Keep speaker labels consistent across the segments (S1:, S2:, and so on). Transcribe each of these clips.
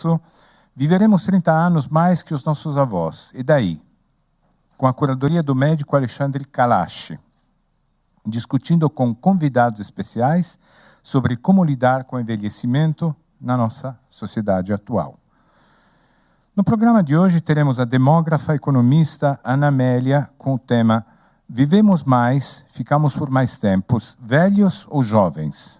S1: março, viveremos 30 anos mais que os nossos avós. E daí? Com a curadoria do médico Alexandre Kalash, discutindo com convidados especiais sobre como lidar com o envelhecimento na nossa sociedade atual. No programa de hoje teremos a demógrafa economista Ana Amélia com o tema Vivemos mais, ficamos por mais tempos, velhos ou jovens?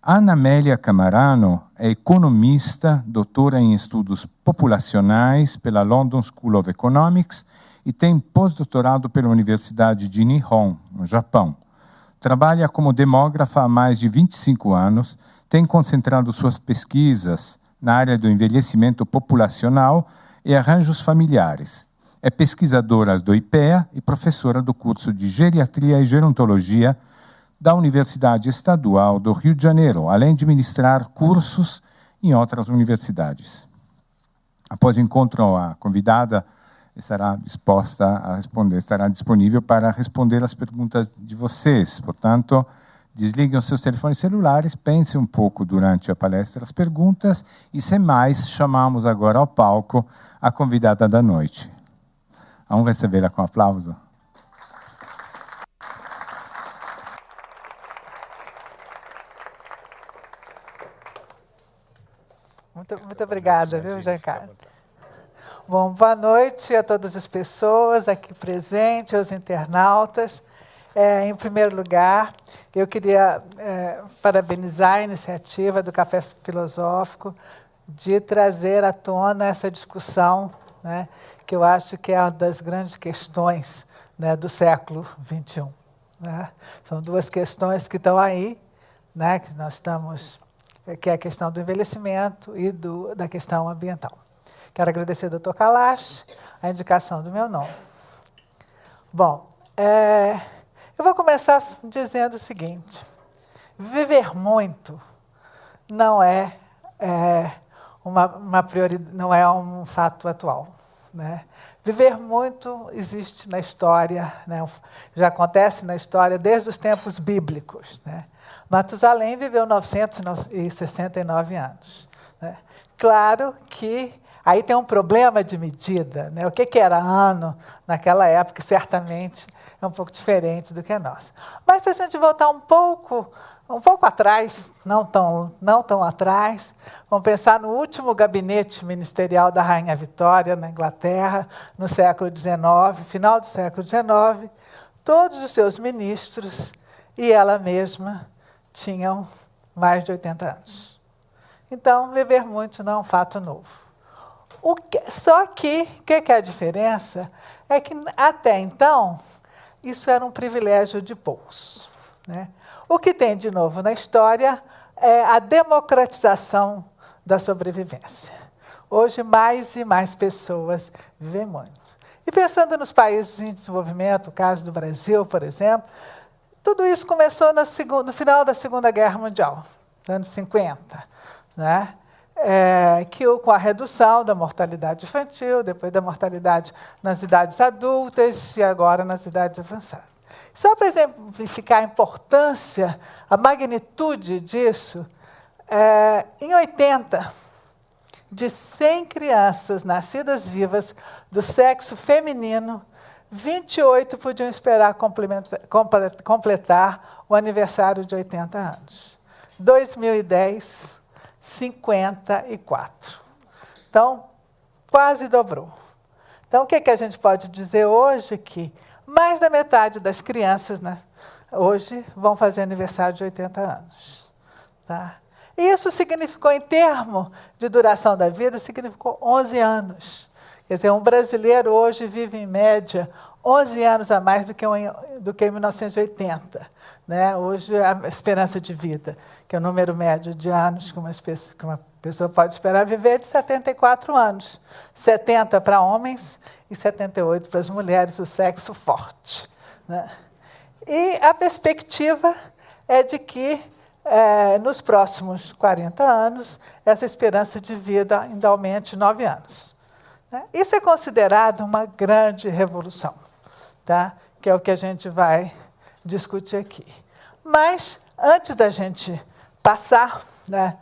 S1: Ana Amélia Camarano é economista, doutora em estudos populacionais pela London School of Economics e tem pós-doutorado pela Universidade de Nihon, no Japão. Trabalha como demógrafa há mais de 25 anos, tem concentrado suas pesquisas na área do envelhecimento populacional e arranjos familiares. É pesquisadora do IPEA e professora do curso de Geriatria e Gerontologia da Universidade Estadual do Rio de Janeiro, além de ministrar cursos em outras universidades. Após o encontro, a convidada estará disposta a responder, estará disponível para responder as perguntas de vocês. Portanto, desliguem os seus telefones celulares, pensem um pouco durante a palestra as perguntas e, sem mais, chamamos agora ao palco a convidada da noite. Vamos recebê-la com aplauso.
S2: Muito obrigada, viu, Giancarlo? Bom, boa noite a todas as pessoas aqui presentes, aos internautas. Em primeiro lugar, eu queria parabenizar a iniciativa do Café Filosófico de trazer à tona essa discussão, né, que eu acho que é uma das grandes questões, né, do século XXI. Né? São duas questões que estão aí, né, que nós estamos, que é a questão do envelhecimento e da questão ambiental. Quero agradecer ao Dr. Kalash a indicação do meu nome. Bom, eu vou começar dizendo o seguinte: viver muito não é, uma prioridade, não é um fato atual. Né? Viver muito existe na história, né? Já acontece na história desde os tempos bíblicos. Né? Matusalém viveu 969 anos. Né? Claro que aí tem um problema de medida. Né? O que era ano naquela época, certamente é um pouco diferente do que é nosso. Mas se a gente voltar um pouco atrás, não tão atrás, vamos pensar no último gabinete ministerial da Rainha Vitória, na Inglaterra, no século XIX, final do século XIX, todos os seus ministros e ela mesma tinham mais de 80 anos. Então, viver muito não é um fato novo. Só que, o que é a diferença? É que, até então, isso era um privilégio de poucos. Né? O que tem de novo na história é a democratização da sobrevivência. Hoje, mais e mais pessoas vivem muito. E pensando nos países em desenvolvimento, o caso do Brasil, por exemplo, tudo isso começou no final da Segunda Guerra Mundial, nos anos 50, né? Com a redução da mortalidade infantil, depois da mortalidade nas idades adultas e agora nas idades avançadas. Só para exemplificar a importância, a magnitude disso, em 80, de 100 crianças nascidas vivas do sexo feminino, 28 podiam esperar completar o aniversário de 80 anos. 2010, 54. Então, quase dobrou. Então, o que a gente pode dizer hoje? Que mais da metade das crianças, né, hoje vão fazer aniversário de 80 anos. Tá? E isso significou, em termos de duração da vida, significou 11 anos. Quer dizer, um brasileiro hoje vive, em média, 11 anos a mais do que em 1980. Né? Hoje, a esperança de vida, que é o número médio de anos que uma pessoa pode esperar viver, é de 74 anos. 70 para homens e 78 para as mulheres, o sexo forte. Né? E a perspectiva é de que, nos próximos 40 anos, essa esperança de vida ainda aumente 9 anos. Né? Isso é considerado uma grande revolução, tá? Que é o que a gente vai discutir aqui. Mas, antes da gente passar, né,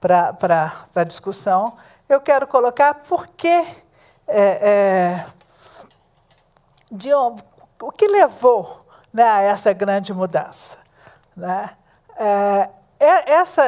S2: para a discussão, eu quero colocar por que, o que levou, né, a essa grande mudança. Né?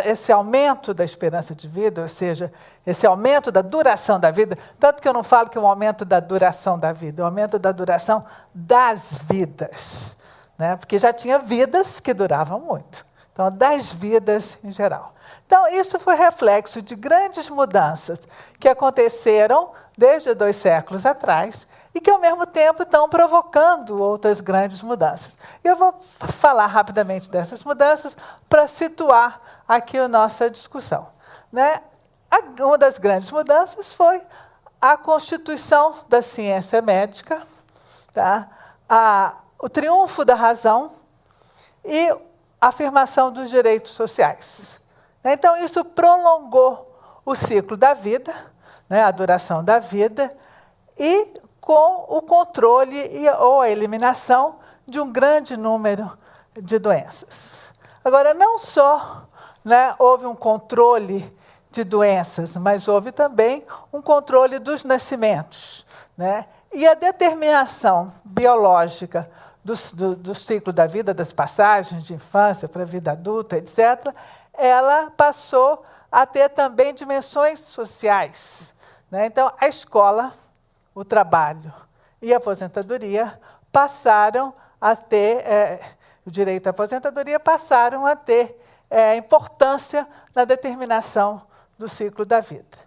S2: Esse aumento da esperança de vida, ou seja, esse aumento da duração da vida, tanto que eu não falo que é um aumento da duração da vida, é um aumento da duração das vidas, né? Porque já tinha vidas que duravam muito. Então, das vidas em geral. Então, isso foi reflexo de grandes mudanças que aconteceram desde 2 séculos atrás e que, ao mesmo tempo, estão provocando outras grandes mudanças. E eu vou falar rapidamente dessas mudanças para situar aqui a nossa discussão. Né? Uma das grandes mudanças foi a constituição da ciência médica, tá? O triunfo da razão e a afirmação dos direitos sociais. Então, isso prolongou o ciclo da vida, né, a duração da vida, e com o controle ou a eliminação de um grande número de doenças. Agora, não só, né, houve um controle de doenças, mas houve também um controle dos nascimentos. Né? E a determinação biológica do ciclo da vida, das passagens de infância para a vida adulta, etc., ela passou a ter também dimensões sociais. Né? Então, a escola, o trabalho e a aposentadoria passaram a ter, o direito à aposentadoria passaram a ter importância na determinação do ciclo da vida.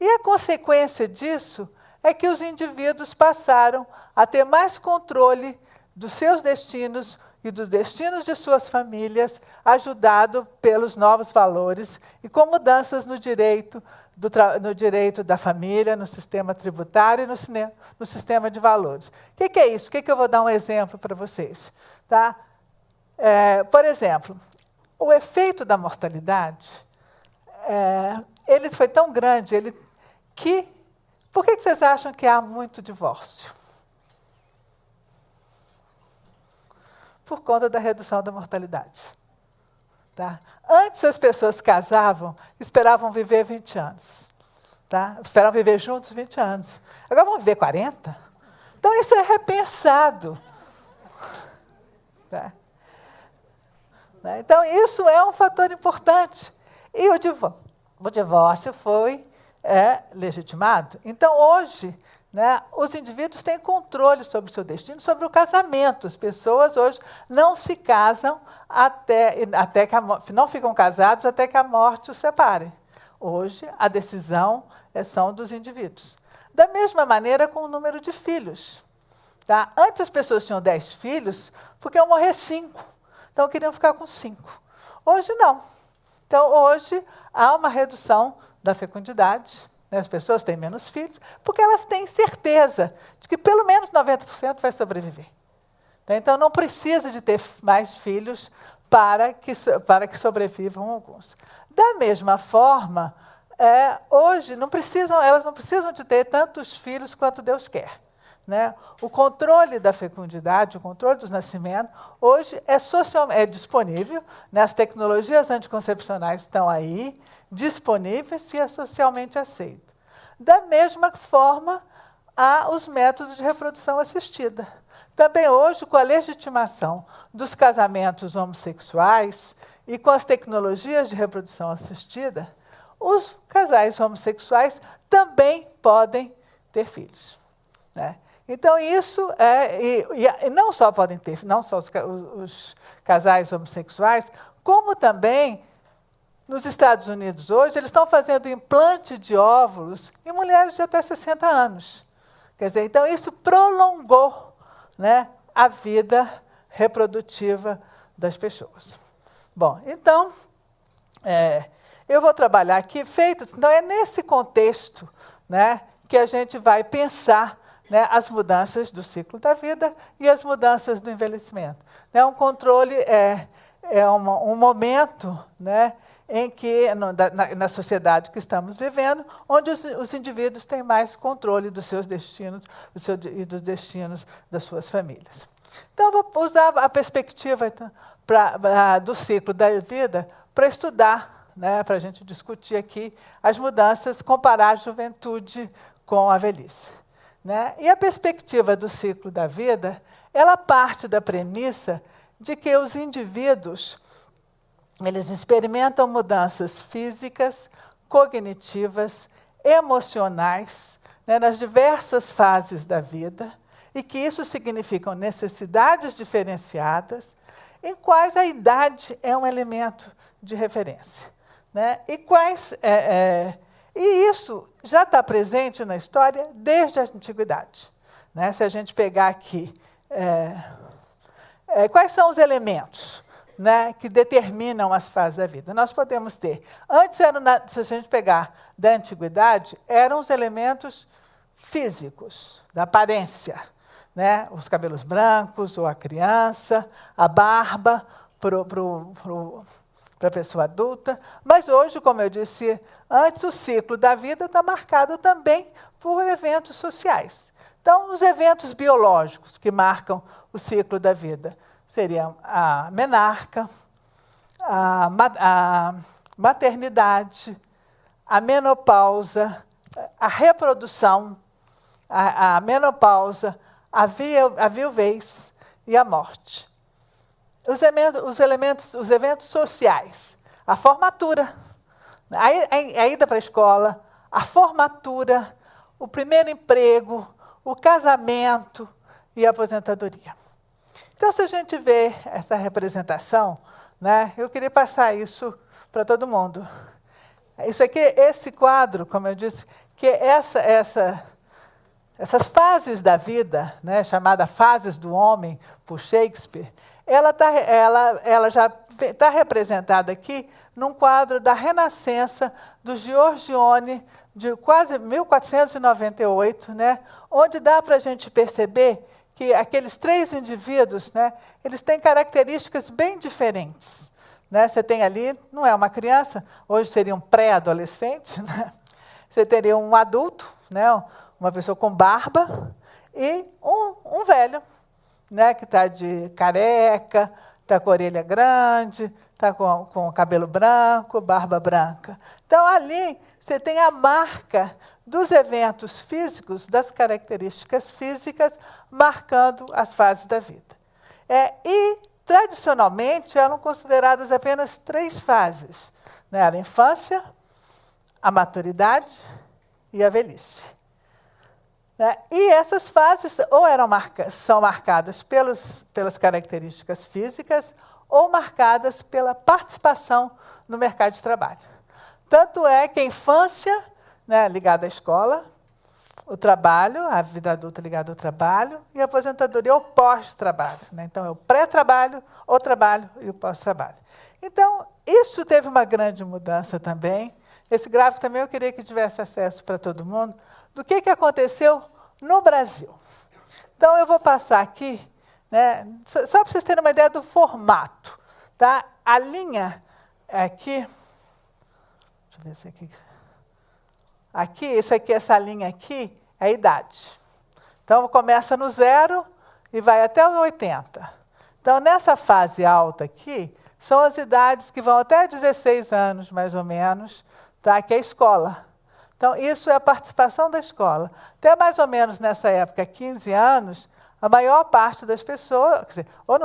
S2: E a consequência disso é que os indivíduos passaram a ter mais controle dos seus destinos e dos destinos de suas famílias, ajudado pelos novos valores e com mudanças no direito da família, no sistema tributário e no sistema de valores. O que é isso? O que eu vou dar um exemplo para vocês? Tá? Por exemplo, o efeito da mortalidade, ele foi tão grande que... Por que vocês acham que há muito divórcio? Por conta da redução da mortalidade. Tá? Antes as pessoas casavam, esperavam viver 20 anos. Tá? Esperavam viver juntos 20 anos. Agora vão viver 40? Então isso é repensado. Tá? Então isso é um fator importante. E o divórcio foi legitimado. Então hoje, né, os indivíduos têm controle sobre o seu destino, sobre o casamento. As pessoas hoje não se casam até que não ficam casados até que a morte os separe. Hoje, a decisão são dos indivíduos. Da mesma maneira com o número de filhos. Tá? Antes as pessoas tinham 10 filhos porque iam morrer 5. Então queriam ficar com 5. Hoje não. Então hoje há uma redução da fecundidade. As pessoas têm menos filhos, porque elas têm certeza de que pelo menos 90% vai sobreviver. Então, não precisa de ter mais filhos para que sobrevivam alguns. Da mesma forma, hoje elas não precisam de ter tantos filhos quanto Deus quer. Né? O controle da fecundidade, o controle dos nascimentos, hoje é disponível, né? As tecnologias anticoncepcionais estão aí, disponíveis e é socialmente aceito. Da mesma forma, há os métodos de reprodução assistida. Também hoje, com a legitimação dos casamentos homossexuais e com as tecnologias de reprodução assistida, os casais homossexuais também podem ter filhos. Né? Então, isso e não só podem ter, não só os casais homossexuais, como também, nos Estados Unidos hoje, eles estão fazendo implante de óvulos em mulheres de até 60 anos. Quer dizer, então, isso prolongou, né, a vida reprodutiva das pessoas. Bom, então, eu vou trabalhar aqui, então é nesse contexto, né, que a gente vai pensar, né, as mudanças do ciclo da vida e as mudanças do envelhecimento. Um controle um momento, né, em que, na sociedade que estamos vivendo, onde os indivíduos têm mais controle dos seus destinos e dos destinos das suas famílias. Então, eu vou usar a perspectiva do ciclo da vida para estudar, né, para a gente discutir aqui as mudanças, comparar a juventude com a velhice. Né? E a perspectiva do ciclo da vida, ela parte da premissa de que os indivíduos eles experimentam mudanças físicas, cognitivas, emocionais, né, nas diversas fases da vida, e que isso significa necessidades diferenciadas, em quais a idade é um elemento de referência. Né? E isso já está presente na história desde a antiguidade. Né? Se a gente pegar aqui, quais são os elementos, né, que determinam as fases da vida? Nós podemos ter, antes, se a gente pegar da antiguidade, eram os elementos físicos, da aparência. Né? Os cabelos brancos, ou a criança, a barba para a pessoa adulta. Mas hoje, como eu disse antes, o ciclo da vida está marcado também por eventos sociais. Então, os eventos biológicos que marcam o ciclo da vida seriam a menarca, a maternidade, a menopausa, a reprodução, a menopausa, a viuvez e a morte. Os eventos sociais, a formatura, a ida para a escola, a formatura, o primeiro emprego, o casamento e a aposentadoria. Então, se a gente vê essa representação, né, eu queria passar isso para todo mundo. Isso aqui, esse quadro, como eu disse, que essas fases da vida, né, chamada fases do homem, por Shakespeare, ela já está representada aqui num quadro da Renascença, do Giorgione, de quase 1498, né, onde dá para a gente perceber que aqueles três indivíduos, né, eles têm características bem diferentes. Né? Você tem ali, não é uma criança, hoje seria um pré-adolescente, né? Você teria um adulto, né, uma pessoa com barba, e um velho, né, que está de careca, está com a orelha grande, está com o cabelo branco, barba branca. Então, ali você tem a marca dos eventos físicos, das características físicas, marcando as fases da vida. E, tradicionalmente, eram consideradas apenas 3 fases. Né? A infância, a maturidade e a velhice. E essas fases ou são marcadas pelas características físicas ou marcadas pela participação no mercado de trabalho. Tanto é que a infância, né, ligada à escola, o trabalho, a vida adulta ligada ao trabalho, e a aposentadoria é o pós-trabalho. Né? Então, é o pré-trabalho, o trabalho e o pós-trabalho. Então, isso teve uma grande mudança também. Esse gráfico também eu queria que tivesse acesso para todo mundo, do que aconteceu no Brasil. Então, eu vou passar aqui, né, só para vocês terem uma ideia do formato. Tá? A linha aqui, deixa eu ver se aqui... essa linha aqui é a idade. Então, começa no 0 e vai até os 80. Então, nessa fase alta aqui, são as idades que vão até 16 anos, mais ou menos, tá? Que é a escola. Então, isso é a participação da escola. Até mais ou menos nessa época, 15 anos, a maior parte das pessoas, quer dizer, ou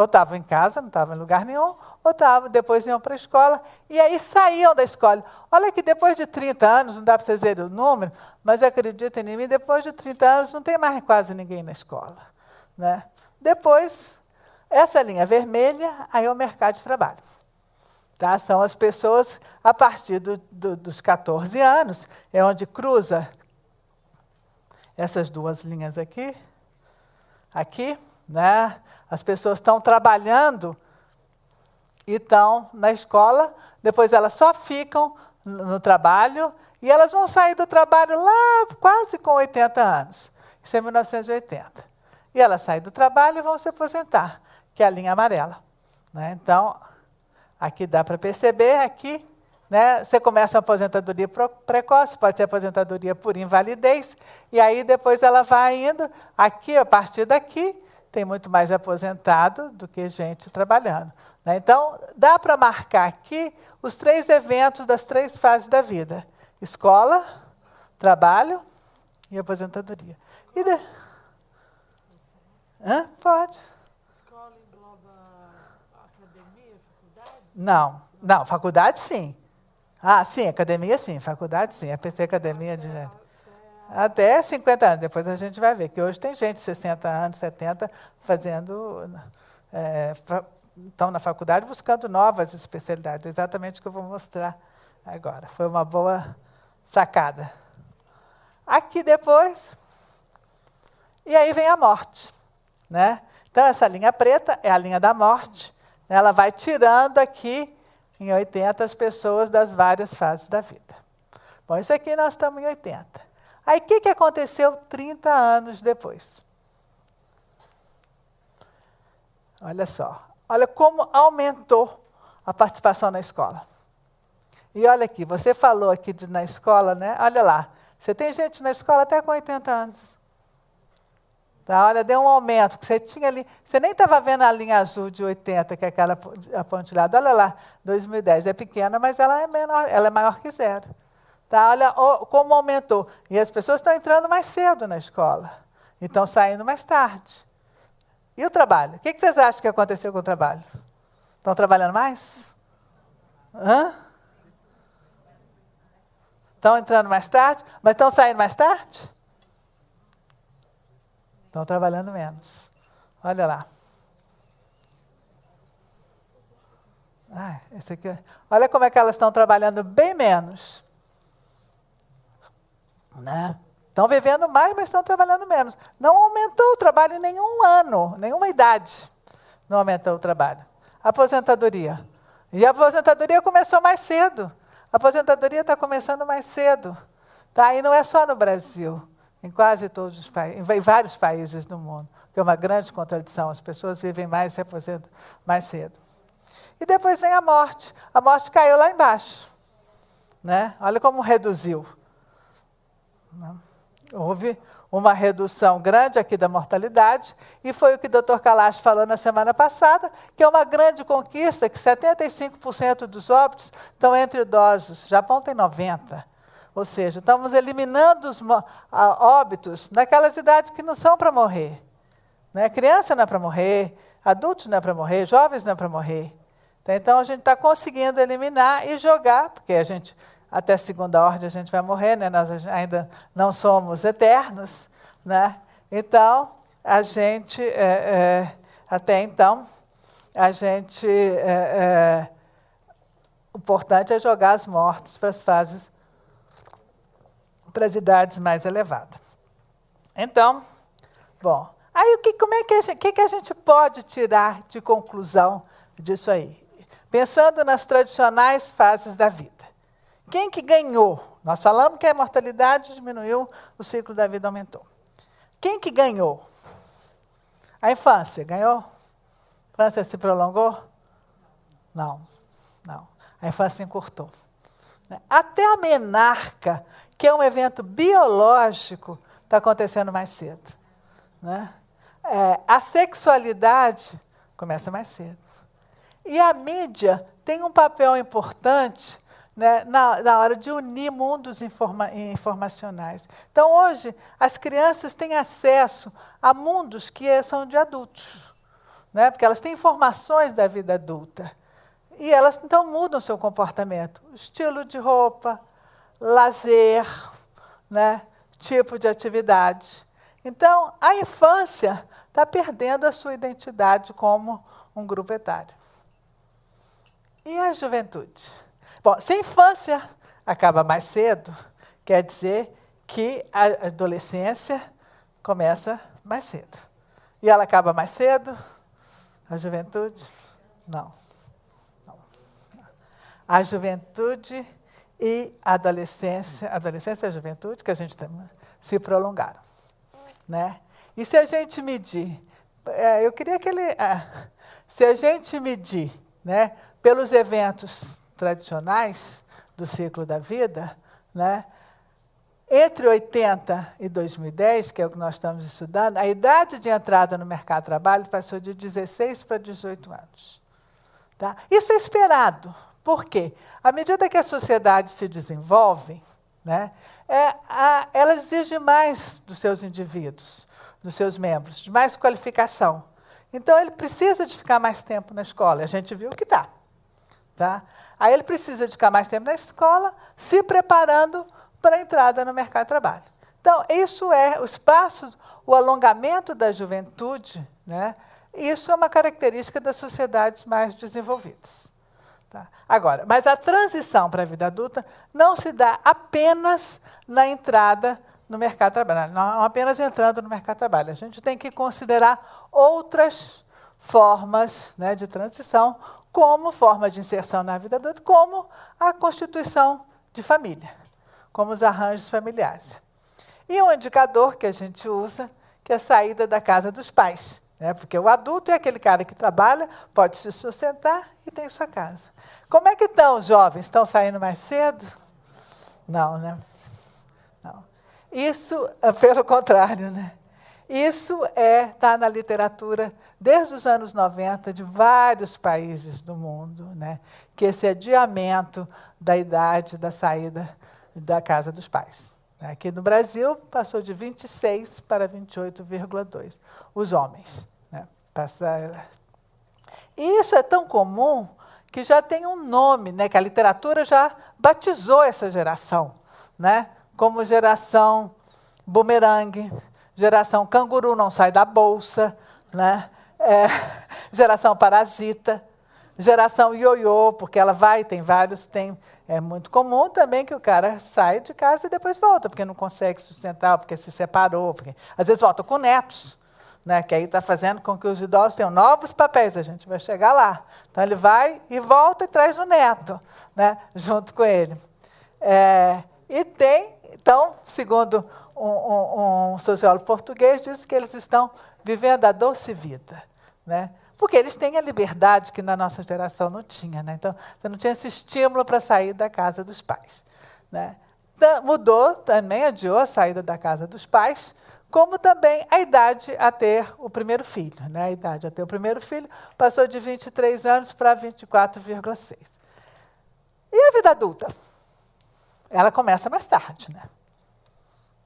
S2: estavam em casa, não estavam em lugar nenhum, ou depois iam para a escola, e aí saíam da escola. Olha que depois de 30 anos, não dá para vocês verem o número, mas acreditem em mim, depois de 30 anos não tem mais quase ninguém na escola. Né? Depois, essa linha vermelha, aí é o mercado de trabalho. Tá? São as pessoas, a partir dos 14 anos, é onde cruza essas duas linhas aqui, né? As pessoas estão trabalhando e estão na escola, depois elas só ficam no trabalho e elas vão sair do trabalho lá quase com 80 anos. Isso é 1980. E elas saem do trabalho e vão se aposentar, que é a linha amarela. Né? Então, aqui dá para perceber, aqui, né, você começa uma aposentadoria precoce, pode ser aposentadoria por invalidez, e aí depois ela vai indo, aqui, a partir daqui, tem muito mais aposentado do que gente trabalhando. Então, dá para marcar aqui os 3 eventos das 3 fases da vida. Escola, trabalho e aposentadoria. Pode.
S3: Escola engloba academia, faculdade?
S2: Não, faculdade sim. Ah, sim, academia sim, faculdade sim. Eu pensei academia de gente. Até 50 anos, depois a gente vai ver, que hoje tem gente de 60 anos, 70, fazendo... estão na faculdade buscando novas especialidades, exatamente o que eu vou mostrar agora. Foi uma boa sacada. Aqui depois, e aí vem a morte, né? Então, essa linha preta é a linha da morte, ela vai tirando aqui, em 80, as pessoas das várias fases da vida. Bom, isso aqui nós estamos em 80. Aí, o que aconteceu 30 anos depois? Olha só. Olha como aumentou a participação na escola. E olha aqui, você falou aqui na escola, né? Olha lá, você tem gente na escola até com 80 anos. Tá? Olha, deu um aumento, que você tinha ali, você nem estava vendo a linha azul de 80, que é aquela apontilhada. Olha lá, 2010 é pequena, mas ela é menor, ela é maior que 0. Tá? Olha como aumentou. E as pessoas estão entrando mais cedo na escola. E estão saindo mais tarde. E o trabalho? O que vocês acham que aconteceu com o trabalho? Estão trabalhando mais? Estão entrando mais tarde? Mas estão saindo mais tarde? Estão trabalhando menos. Olha lá. Esse aqui, olha como é que elas estão trabalhando bem menos. Né? Estão vivendo mais, mas estão trabalhando menos. Não aumentou o trabalho em nenhum ano, nenhuma idade. Não aumentou o trabalho. Aposentadoria. E a aposentadoria começou mais cedo. A aposentadoria está começando mais cedo. Tá? E não é só no Brasil. Em quase todos os países, em vários países do mundo. Que é uma grande contradição. As pessoas vivem mais e se aposentam mais cedo. E depois vem a morte. A morte caiu lá embaixo. Né? Olha como reduziu. Houve uma redução grande aqui da mortalidade, e foi o que o Dr. Kalash falou na semana passada, que é uma grande conquista, que 75% dos óbitos estão entre idosos. O Japão tem 90%. Ou seja, estamos eliminando os óbitos naquelas idades que não são para morrer. Né? Criança não é para morrer, adultos não é para morrer, jovens não é para morrer. Então, a gente está conseguindo eliminar e jogar, porque a gente... Até a segunda ordem a gente vai morrer, né? Nós ainda não somos eternos, né? Então, a gente, até então, a gente, o importante é jogar os mortos para as fases, para as idades mais elevadas. Então, bom, aí como é que a gente pode tirar de conclusão disso aí? Pensando nas tradicionais fases da vida. Quem que ganhou? Nós falamos que a mortalidade diminuiu, o ciclo da vida aumentou. Quem que ganhou? A infância ganhou? A infância se prolongou? Não. A infância encurtou. Até a menarca, que é um evento biológico, está acontecendo mais cedo. Né? A sexualidade começa mais cedo. E a mídia tem um papel importante, né, na hora de unir mundos informacionais. Então, hoje, as crianças têm acesso a mundos que são de adultos, né, porque elas têm informações da vida adulta. E elas, então, mudam seu comportamento. Estilo de roupa, lazer, né, tipo de atividade. Então, a infância está perdendo a sua identidade como um grupo etário. E a juventude? Bom, se a infância acaba mais cedo, quer dizer que a adolescência começa mais cedo. E ela acaba mais cedo? A juventude? Não. A juventude e a adolescência e a juventude, que a gente tem, se prolongaram. Né? E se a gente medir, eu queria que se a gente medir, né, pelos eventos tradicionais do ciclo da vida, né, entre 80 e 2010, que é o que nós estamos estudando, a idade de entrada no mercado de trabalho passou de 16 para 18 anos. Tá? Isso é esperado. Por quê? À medida que a sociedade se desenvolve, né, ela exige mais dos seus indivíduos, dos seus membros, de mais qualificação. Então, ele precisa de ficar mais tempo na escola. A gente viu que dá. Tá? Aí ele precisa de ficar mais tempo na escola, se preparando para a entrada no mercado de trabalho. Então, isso é o espaço, o alongamento da juventude, né? Isso é uma característica das sociedades mais desenvolvidas. Tá? Agora, mas a transição para a vida adulta não se dá apenas na entrada no mercado de trabalho, não apenas entrando no mercado de trabalho. A gente tem que considerar outras formas, né, de transição, como forma de inserção na vida adulta, como a constituição de família, como os arranjos familiares. E um indicador que a gente usa, que é a saída da casa dos pais, né? Porque o adulto é aquele cara que trabalha, pode se sustentar e tem sua casa. Como é que estão os jovens? Estão saindo mais cedo? Não, né? Não. Isso, pelo contrário, né? Isso está na literatura desde os anos 90 de vários países do mundo, né? Que esse adiamento da idade da saída da casa dos pais. Aqui no Brasil, passou de 26 para 28,2, os homens. Né? E isso é tão comum que já tem um nome, né? Que a literatura já batizou essa geração, né? Como geração bumerangue, geração canguru não sai da bolsa, né? Geração parasita, geração ioiô, porque ela vai, tem vários, é muito comum também que o cara sai de casa e depois volta, porque não consegue sustentar, porque se separou, porque às vezes volta com netos, né, que aí está fazendo com que os idosos tenham novos papéis, a gente vai chegar lá. Então ele vai e volta e traz o neto, né, junto com ele. E tem, então, segundo um sociólogo português, diz que eles estão vivendo a doce vida, né? Porque eles têm a liberdade que na nossa geração não tinha. Né? Então, você não tinha esse estímulo para sair da casa dos pais. Né? Então, mudou também, adiou a saída da casa dos pais, como também a idade a ter o primeiro filho. Né? A idade a ter o primeiro filho passou de 23 anos para 24,6. E a vida adulta? Ela começa mais tarde. Né?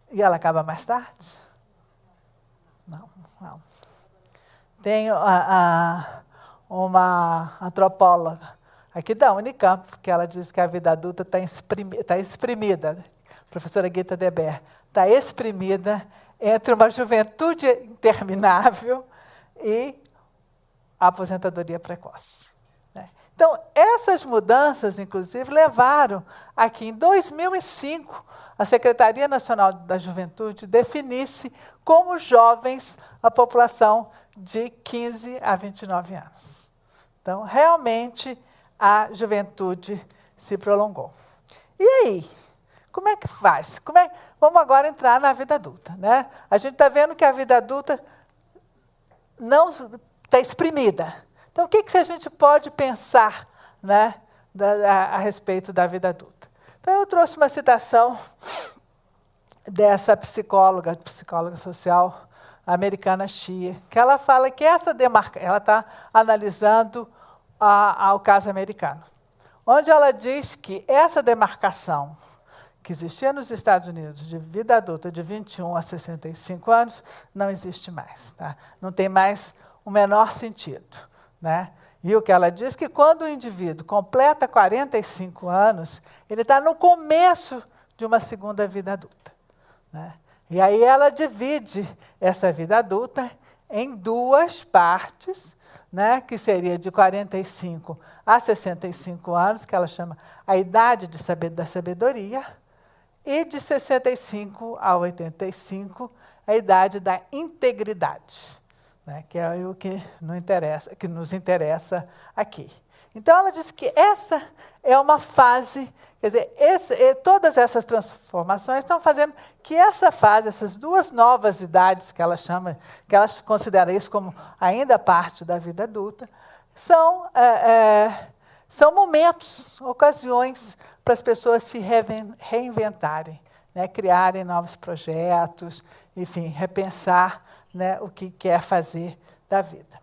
S2: E ela acaba mais tarde? Não, não. Tem uma antropóloga aqui da Unicamp, que ela diz que a vida adulta está exprimida, a professora Gita Deber, está exprimida entre uma juventude interminável e a aposentadoria precoce. Né? Então, essas mudanças, inclusive, levaram a que, em 2005, a Secretaria Nacional da Juventude definisse como jovens a população de 15 a 29 anos. Então, realmente, a juventude se prolongou. E aí? Como é que faz? Vamos agora entrar na vida adulta. Né? A gente está vendo que a vida adulta não está exprimida. Então, o que a gente pode pensar, né, a respeito da vida adulta? Então, eu trouxe uma citação dessa psicóloga social americana Shea, que ela fala que essa demarcação, ela está analisando o caso americano, onde ela diz que essa demarcação que existia nos Estados Unidos de vida adulta de 21 a 65 anos não existe mais. Tá? Não tem mais o menor sentido. Né? E o que ela diz é que quando o indivíduo completa 45 anos, ele está no começo de uma segunda vida adulta. Né? E aí ela divide essa vida adulta em duas partes, né, que seria de 45 a 65 anos, que ela chama a idade da sabedoria, e de 65 a 85, a idade da integridade, né, que é o que nos interessa aqui. Então, ela diz que essa é uma fase, quer dizer, todas essas transformações estão fazendo que essa fase, essas duas novas idades que ela chama, que ela considera isso como ainda parte da vida adulta, são momentos, ocasiões para as pessoas se reinventarem, né, criarem novos projetos, enfim, repensar, né, o que quer fazer da vida.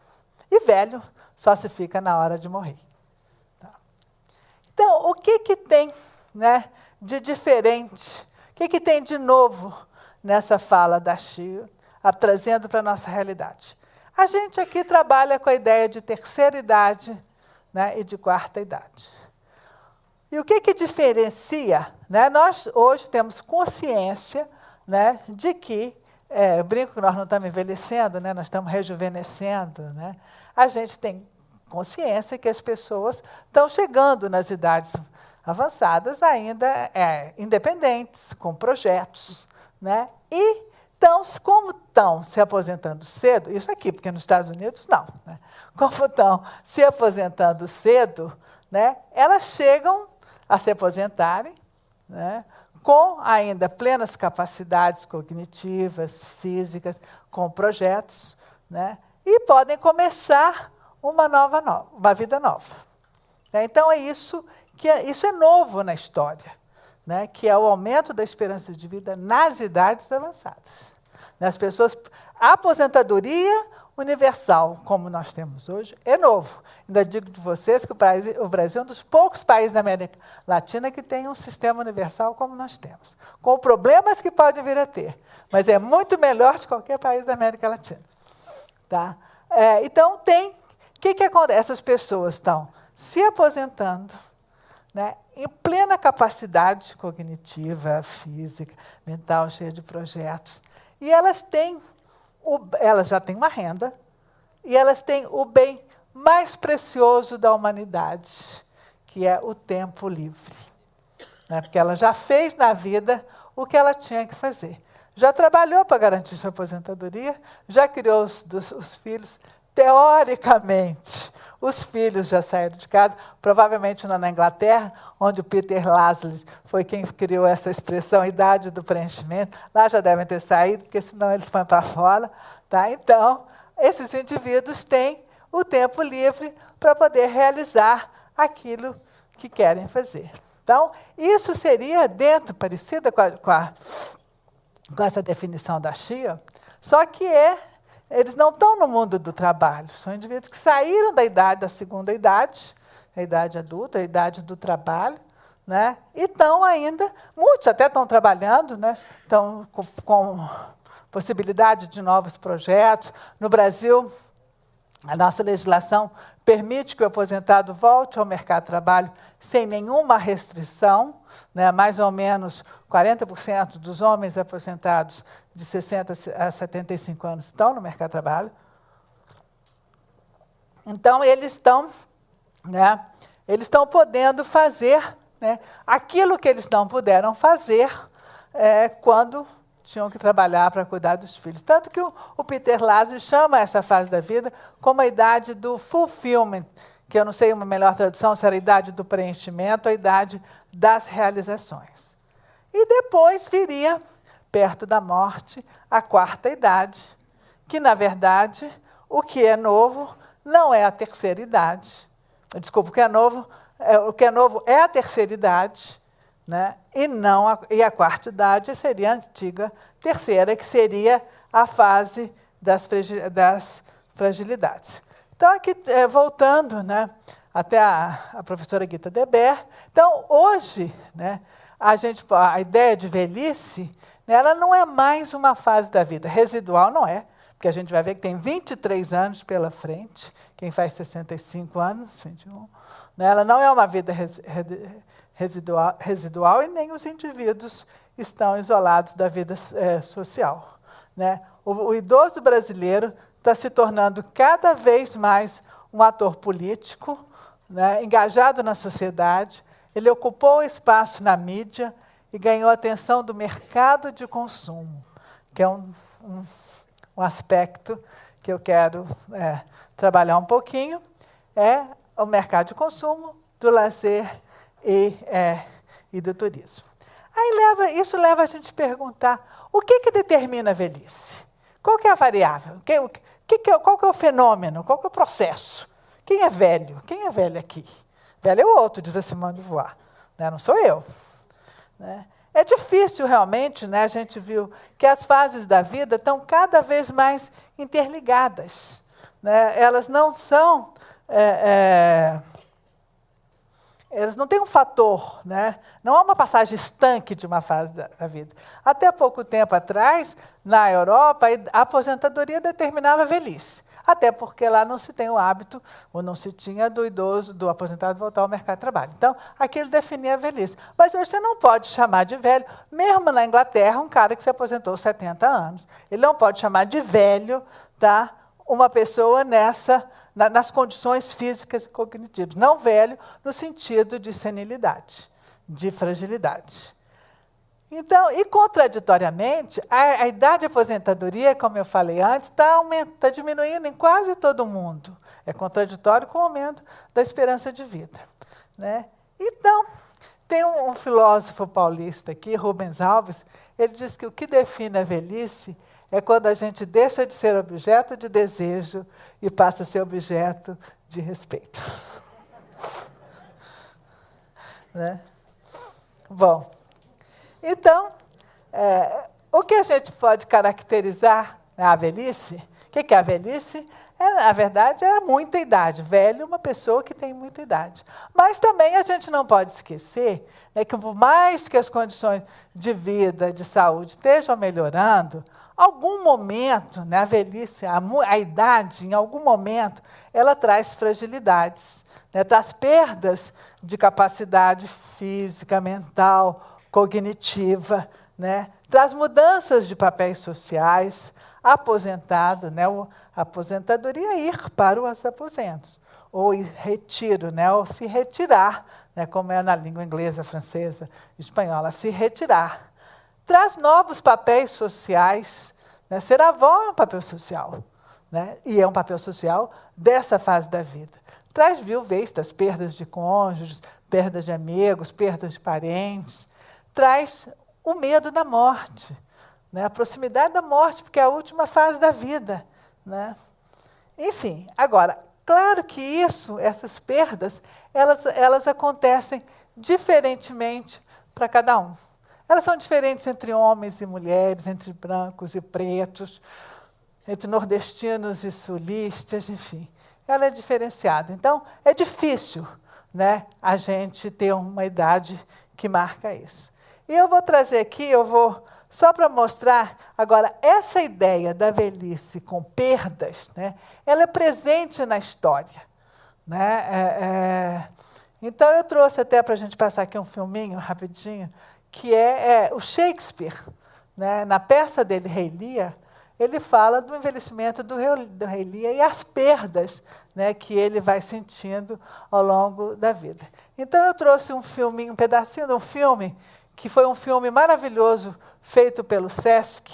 S2: E velho só se fica na hora de morrer. Então, o que tem, né, de diferente? O que tem de novo nessa fala da Shio, trazendo para a nossa realidade? A gente aqui trabalha com a ideia de terceira idade, né, e de quarta idade. E o que diferencia? Né, nós hoje temos consciência, né, de que, eu brinco que nós não estamos envelhecendo, né, nós estamos rejuvenescendo, né, a gente tem consciência que as pessoas estão chegando nas idades avançadas ainda independentes, com projetos, né, e como estão se aposentando cedo, isso aqui, porque nos Estados Unidos não, né, como estão se aposentando cedo, né, elas chegam a se aposentarem, né, com ainda plenas capacidades cognitivas, físicas, com projetos, né, e podem começar uma vida nova. Então, isso é novo na história, né, que é o aumento da esperança de vida nas idades avançadas. As pessoas, a aposentadoria universal, como nós temos hoje, é novo. Ainda digo de vocês que o Brasil é um dos poucos países da América Latina que tem um sistema universal como nós temos, com problemas que pode vir a ter, mas é muito melhor de qualquer país da América Latina. Tá? Então, o que acontece? Essas pessoas estão se aposentando, né, em plena capacidade cognitiva, física, mental, cheia de projetos, e elas já têm uma renda, e elas têm o bem mais precioso da humanidade, que é o tempo livre. Né? Porque ela já fez na vida o que ela tinha que fazer. Já trabalhou para garantir sua aposentadoria, já criou os filhos. Teoricamente, os filhos já saíram de casa, provavelmente na Inglaterra, onde o Peter Laszlo foi quem criou essa expressão, idade do preenchimento. Lá já devem ter saído, porque senão eles vão para fora. Tá? Então, esses indivíduos têm o tempo livre para poder realizar aquilo que querem fazer. Então, isso seria parecida com essa definição da Shio, só que eles não estão no mundo do trabalho, são indivíduos que saíram da segunda idade, a idade adulta, a idade do trabalho, né? E estão ainda, muitos até estão trabalhando, né? Estão com possibilidade de novos projetos. No Brasil, a nossa legislação permite que o aposentado volte ao mercado de trabalho sem nenhuma restrição, né? Mais ou menos 40% dos homens aposentados de 60 a 75 anos estão no mercado de trabalho. Então, eles estão podendo fazer, né, aquilo que eles não puderam fazer quando tinham que trabalhar para cuidar dos filhos. Tanto que o Peter Laszlo chama essa fase da vida como a idade do fulfillment, que eu não sei uma melhor tradução, se era a idade do preenchimento, a idade das realizações. E depois viria, perto da morte, a quarta idade, que, na verdade, o que é novo não é a terceira idade. Desculpa, o que é novo é a terceira idade, né? E a quarta idade seria a antiga terceira, que seria a fase das fragilidades. Então, aqui, voltando, né, até a professora Gita Deber, então, hoje, né, a ideia de velhice, né, ela não é mais uma fase da vida, residual não é, porque a gente vai ver que tem 23 anos pela frente, quem faz 65 anos, 21, né, ela não é uma vida residual e nem os indivíduos estão isolados da vida social. Né? O idoso brasileiro está se tornando cada vez mais um ator político, né, engajado na sociedade. Ele ocupou espaço na mídia e ganhou a atenção do mercado de consumo, que é um aspecto que eu quero trabalhar um pouquinho, é o mercado de consumo, do lazer e do turismo. Aí isso leva a gente a perguntar o que determina a velhice? Qual que é a variável? Qual que é o fenômeno? Qual que é o processo? Quem é velho? Quem é velho aqui? Velho é o outro, diz a Simone de Beauvoir. Né? Não sou eu. Né? É difícil, realmente, né? A gente viu que as fases da vida estão cada vez mais interligadas. Né? Elas não são eles não têm um fator, né? Não há uma passagem estanque de uma fase da vida. Até pouco tempo atrás, na Europa, a aposentadoria determinava a velhice. Até porque lá não se tem o hábito, ou não se tinha, do idoso, do aposentado voltar ao mercado de trabalho. Então, aquilo definia a velhice. Mas hoje você não pode chamar de velho, mesmo na Inglaterra, um cara que se aposentou aos 70 anos. Ele não pode chamar de velho, tá, uma pessoa nas condições físicas e cognitivas. Não velho no sentido de senilidade, de fragilidade. Então, e contraditoriamente, a idade de aposentadoria, como eu falei antes, está diminuindo em quase todo mundo. É contraditório com o aumento da esperança de vida, né? Então, tem um filósofo paulista aqui, Rubens Alves, ele diz que o que define a velhice é quando a gente deixa de ser objeto de desejo e passa a ser objeto de respeito. Né? Bom, então, o que a gente pode caracterizar a velhice? O que é a velhice? Na verdade, é muita idade. Velho é uma pessoa que tem muita idade. Mas também a gente não pode esquecer, né, que por mais que as condições de vida, de saúde estejam melhorando, algum momento, né, a velhice, a idade, em algum momento, ela traz fragilidades, né, traz perdas de capacidade física, mental, cognitiva, né, traz mudanças de papéis sociais, aposentado, né, a aposentadoria é ir para os aposentos, ou retiro, né, ou se retirar, né, como é na língua inglesa, francesa, espanhola, se retirar. Traz novos papéis sociais, né? Ser avó é um papel social, né? E é um papel social dessa fase da vida. Traz viuvez, perdas de cônjuges, perdas de amigos, perdas de parentes. Traz o medo da morte, né? A proximidade da morte, porque é a última fase da vida, né? Enfim, agora, claro que essas perdas, elas acontecem diferentemente para cada um. Elas são diferentes entre homens e mulheres, entre brancos e pretos, entre nordestinos e sulistas, enfim. Ela é diferenciada. Então, é difícil, né, a gente ter uma idade que marca isso. E eu vou trazer aqui, só para mostrar, agora, essa ideia da velhice com perdas, né, ela é presente na história. Né? Então, eu trouxe até para a gente passar aqui um filminho rapidinho, que é o Shakespeare, né? Na peça dele, Rei Lear, ele fala do envelhecimento do Rei Lear e as perdas, né, que ele vai sentindo ao longo da vida. Então, eu trouxe um pedacinho de um filme, que foi um filme maravilhoso, feito pelo Sesc,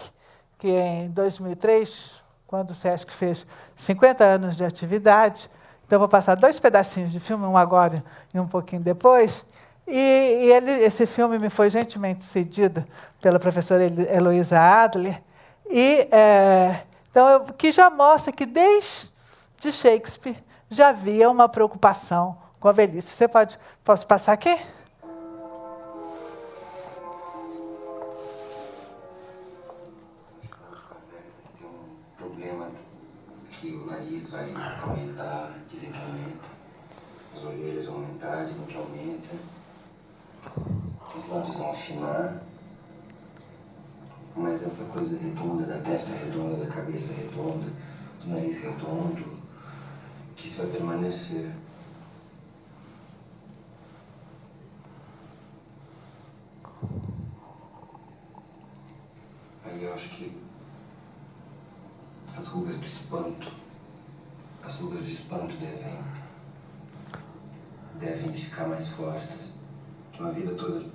S2: que em 2003, quando o Sesc fez 50 anos de atividade. Então, eu vou passar 2 pedacinhos de filme, um agora e um pouquinho depois. Esse filme me foi gentilmente cedido pela professora Heloísa Adler, então, que já mostra que desde Shakespeare já havia uma preocupação com a velhice. Posso passar aqui?
S4: Tem um problema que o nariz vai aumentar, dizem que aumenta, as orelhas vão aumentar, dizem que aumenta. Os lábios vão afinar, mas essa coisa redonda, da testa redonda, da cabeça redonda, do nariz redondo, que isso vai permanecer. Aí eu acho que essas rugas do espanto, as rugas de espanto devem ficar mais fortes, que uma vida toda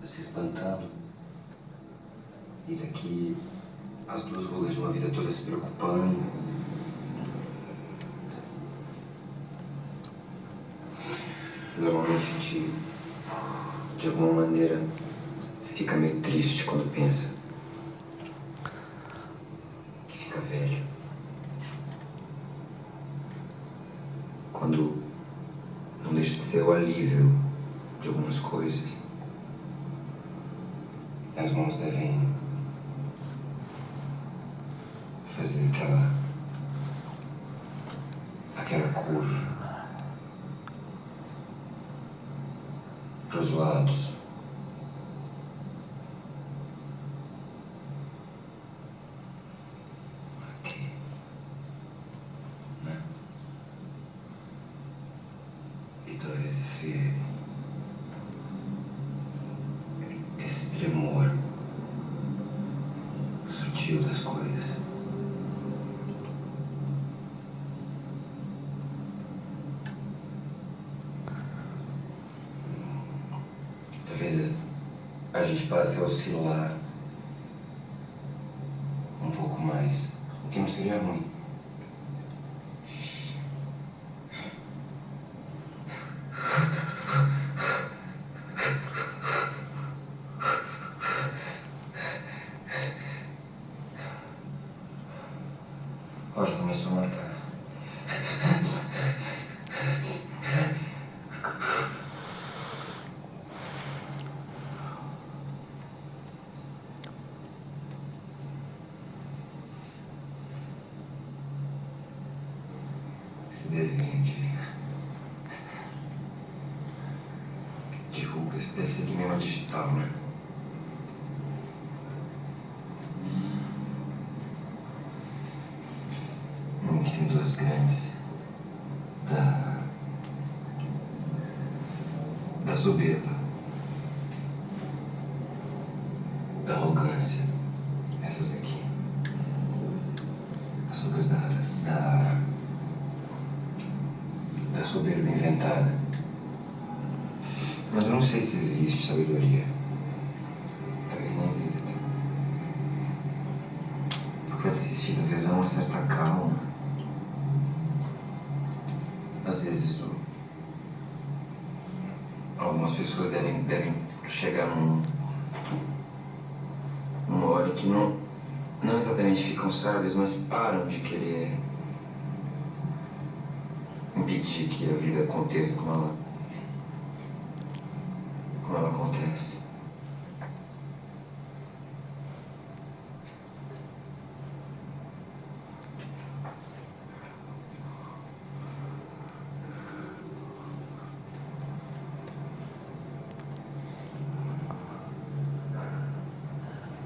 S4: se espantando, e daqui as 2 rugas de uma vida toda se preocupando. Normalmente a gente, de alguma maneira, fica meio triste quando pensa que fica velho. Quando não deixa de ser o alívio de algumas coisas. As mãos devem fazer aquela curva. lados. Aqui. Né? E talvez esse tremor sutil das coisas. Talvez a gente passe a oscilar um pouco mais, o que não seria ruim. Ó, já começou a marcar. Esse desenho de rugas deve ser cinema digital, né? Que tem duas grandes da soberba, da arrogância, essas aqui, as rugas da soberba inventada. Mas eu não sei se existe sabedoria. Talvez não exista. Para existir, talvez há uma certa calma. Às vezes, algumas pessoas devem chegar numa hora que não exatamente ficam sábias, mas param de querer impedir que a vida aconteça como ela acontece.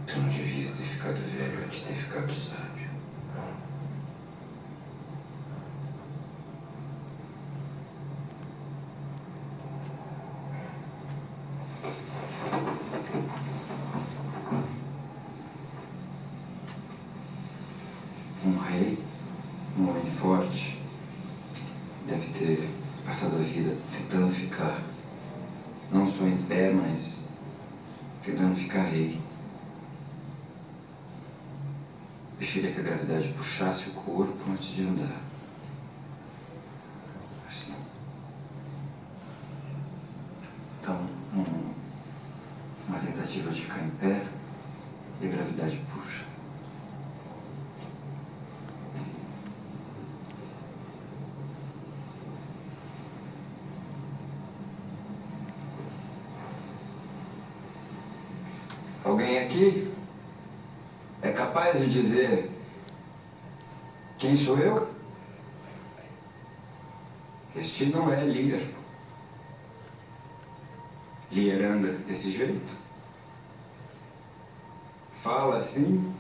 S4: Tu não devias ter ficado velho antes de ter ficado sábio. Um rei, um homem forte, deve ter passado a vida tentando ficar, não só em pé, mas tentando ficar rei. Deixaria que a gravidade puxasse o corpo antes de andar. Assim. Então, uma tentativa de ficar em pé e a gravidade puxa. Alguém aqui é capaz de dizer quem sou eu? Este não é Lear. Lear anda desse jeito. Fala assim.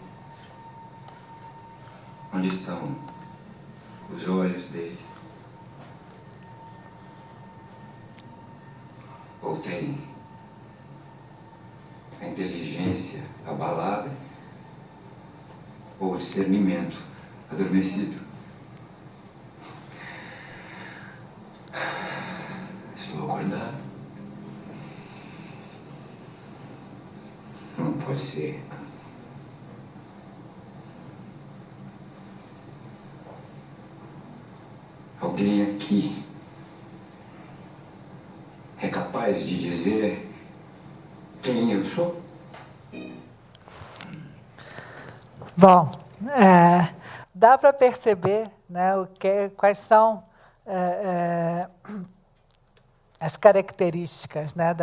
S4: Onde estão os olhos dele? Ou tem a inteligência abalada, ou o discernimento adormecido. Estou acordado. Não pode ser. Alguém aqui é capaz de dizer quem eu sou?
S2: Bom, dá para perceber, né, quais são as características, né,